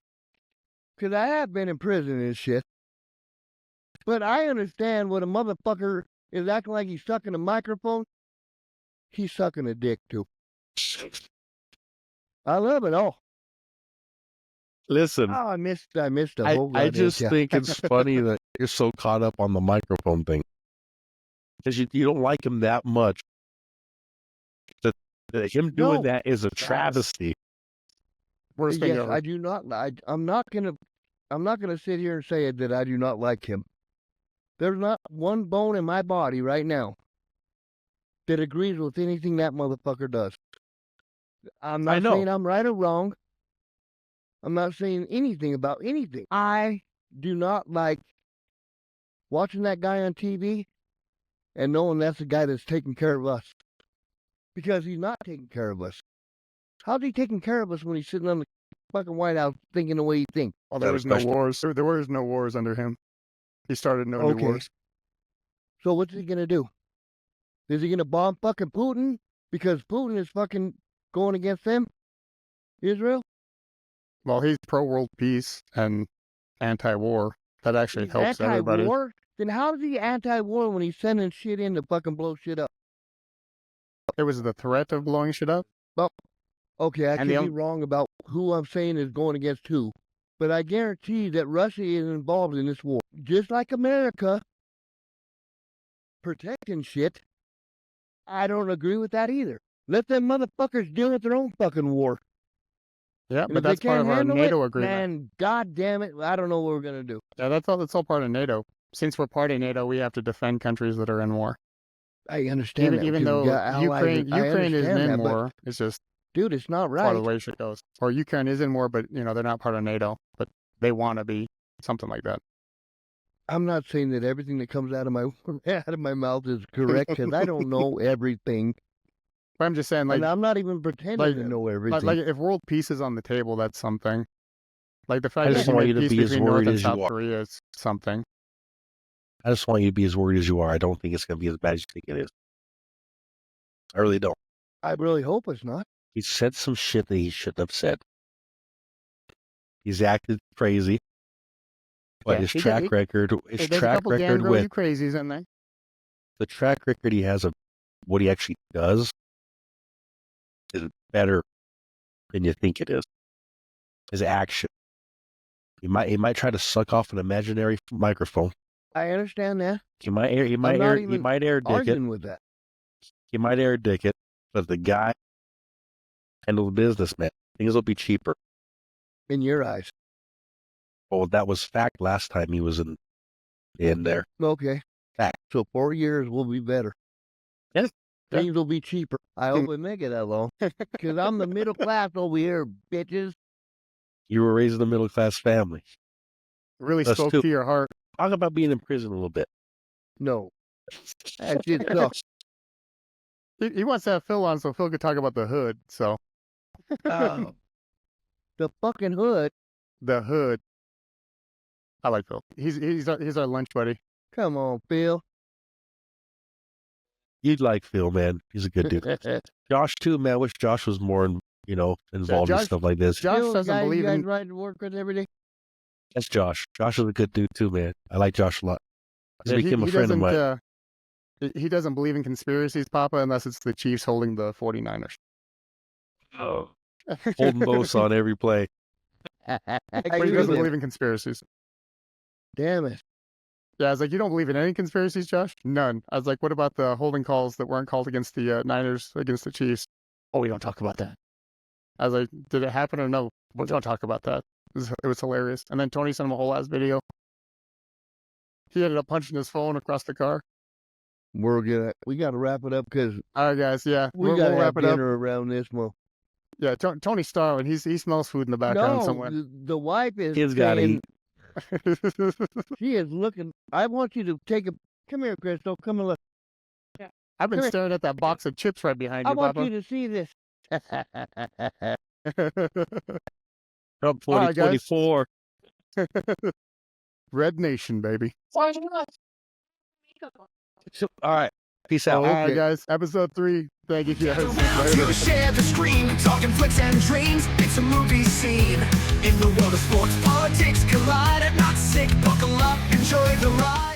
C: because I have been in prison and shit. But I understand when a motherfucker is acting like he's sucking a microphone, he's sucking a dick too. I love it all.
D: listen.
C: Oh, I missed the whole
D: I
C: goddamn
D: just
C: shit.
D: think it's funny that you're so caught up on the microphone thing because you don't like him that much. That him doing
C: No.
D: that is a travesty.
B: Worst thing
C: Yes,
B: ever.
C: I do not. I'm not gonna sit here and say that I do not like him. There's not one bone in my body right now that agrees with anything that motherfucker does. I'm
D: I
C: not
D: know.
C: saying I'm right or wrong. I'm not saying anything about anything. I do not like watching that guy on TV and knowing that's the guy that's taking care of us. Because he's not taking care of us. How's he taking care of us when he's sitting on the fucking White House thinking the way he thinks?
B: Well, there
D: Got a
B: was no
D: question?
B: wars. There was no wars under him. He started no
C: Okay.
B: new wars.
C: So what's he gonna do? Is he gonna bomb fucking Putin because Putin is fucking going against them? Israel?
B: Well, he's pro-world peace and anti-war. That actually
C: He's
B: helps everybody.
C: anti-war? Then how is he anti-war when he's sending shit in to fucking blow shit up?
B: It was the threat of blowing shit up.
C: Okay, I
B: And
C: could
B: the
C: be wrong about who I'm saying is going against who, but I guarantee that Russia is involved in this war. Just like America protecting shit, I don't agree with that either. Let them motherfuckers deal with their own fucking war.
B: Yeah,
C: And
B: but
C: if they
B: that's part
C: can't
B: of our
C: handle
B: NATO
C: it,
B: agreement.
C: man, God damn it, I don't know what we're gonna do.
B: Yeah, that's all part of NATO. Since we're part of NATO, we have to defend countries that are in war.
C: I understand that.
B: Even
C: because we
B: though
C: got allies and- I
B: Ukraine isn't
C: understand
B: in
C: that, but,
B: war, it's just
C: dude, it's not
B: part of
C: right.
B: the way shit goes. Or Ukraine is in war, but they're not part of NATO, but they want to be, something like that.
C: I'm not saying that everything that comes out of my mouth is correct because I don't know everything,
B: But I'm just saying,
C: and I'm not even pretending to know everything.
B: like if world peace is on the table, that's something. Like the fact
D: I
B: that
D: just
B: you
D: want
B: made
D: you to
B: peace
D: be as
B: between North
D: worried
B: and
D: as you
B: South
D: are.
B: Korea is something.
D: I just want you to be as worried as you are. I don't think it's going to be as bad as you think it is. I really don't.
C: I really hope it's not.
D: He said some shit that he shouldn't have said. He's acted crazy. But
B: Yeah,
D: his
B: he did-
D: track
B: he-
D: record,
B: There's a couple gangrel you crazies in there.
D: the track record he has of what he actually does is better than you think it is. His action. He might try to suck off an imaginary microphone.
C: I understand that.
D: He might air
C: not
D: dick it.
C: Arguing with that.
D: He might air dick it, but the guy handles business, man. Things will be cheaper.
C: In your eyes.
D: Well, that was fact last time he was in there.
C: Okay.
D: Fact.
C: So 4 years will be better.
D: Yes.
C: Things will be cheaper. I hope we make it that long. Because I'm the middle class over here, bitches.
D: You were raised in a middle class family.
B: Really
D: Us
B: spoke
D: too.
B: to your heart.
D: Talk about being in prison a little bit.
C: No. That shit sucks.
B: He wants to have Phil on so Phil could talk about the hood. So
C: The fucking hood.
B: the hood. I like Phil. He's our lunch buddy.
C: Come on, Phil.
D: You'd like Phil, man. He's a good dude. Josh too, man. I wish Josh was more, involved in
B: Josh-
D: stuff like this.
B: Josh
C: Phil, the
B: doesn't
C: guy
B: believe
C: you guys
B: in.
C: ride to work with every day.
D: That's Josh. Josh is a good dude too, man. I like Josh a lot. He's
B: Yeah,
D: became a friend of mine.
B: He doesn't believe in conspiracies, Papa, unless it's the Chiefs holding the 49ers.
D: Oh. Holding both on every play.
B: But he
C: agree
B: doesn't
C: with him.
B: believe in conspiracies.
C: Damn it.
B: Yeah, I was like, you don't believe in any conspiracies, Josh? None. I was like, what about the holding calls that weren't called against the Niners against the Chiefs? Oh, we don't talk about that. I was like, did it happen or no? We don't talk about that. It was hilarious. And then Tony sent him a whole ass video. He ended up punching his phone across the car.
C: We gotta wrap it up because
B: All right, guys. Yeah,
C: we'll
B: we'll
C: have
B: wrap it up.
C: dinner around this month.
B: Yeah, Tony's starving. He smells food in the background
C: No,
B: somewhere.
C: the wife is
D: Kids gotta
C: saying-
D: eat.
C: She is looking. I want you to take a. Come here, Crystal. Come and look.
B: I've been
C: Come here.
B: staring at that box of chips right behind
C: I
B: you,
C: want
B: Papa.
C: you to see this.
D: Trump
B: All right, guys.
D: 2024.
B: Red Nation, baby.
D: So, all right. Peace out.
B: All right, guys. Episode 3. Thank you, guys.
A: Around
B: Later.
A: to share the screen, talking flicks and dreams. It's a movie scene. In the world of sports, politics collide. I'm not sick, buckle up, enjoy the ride.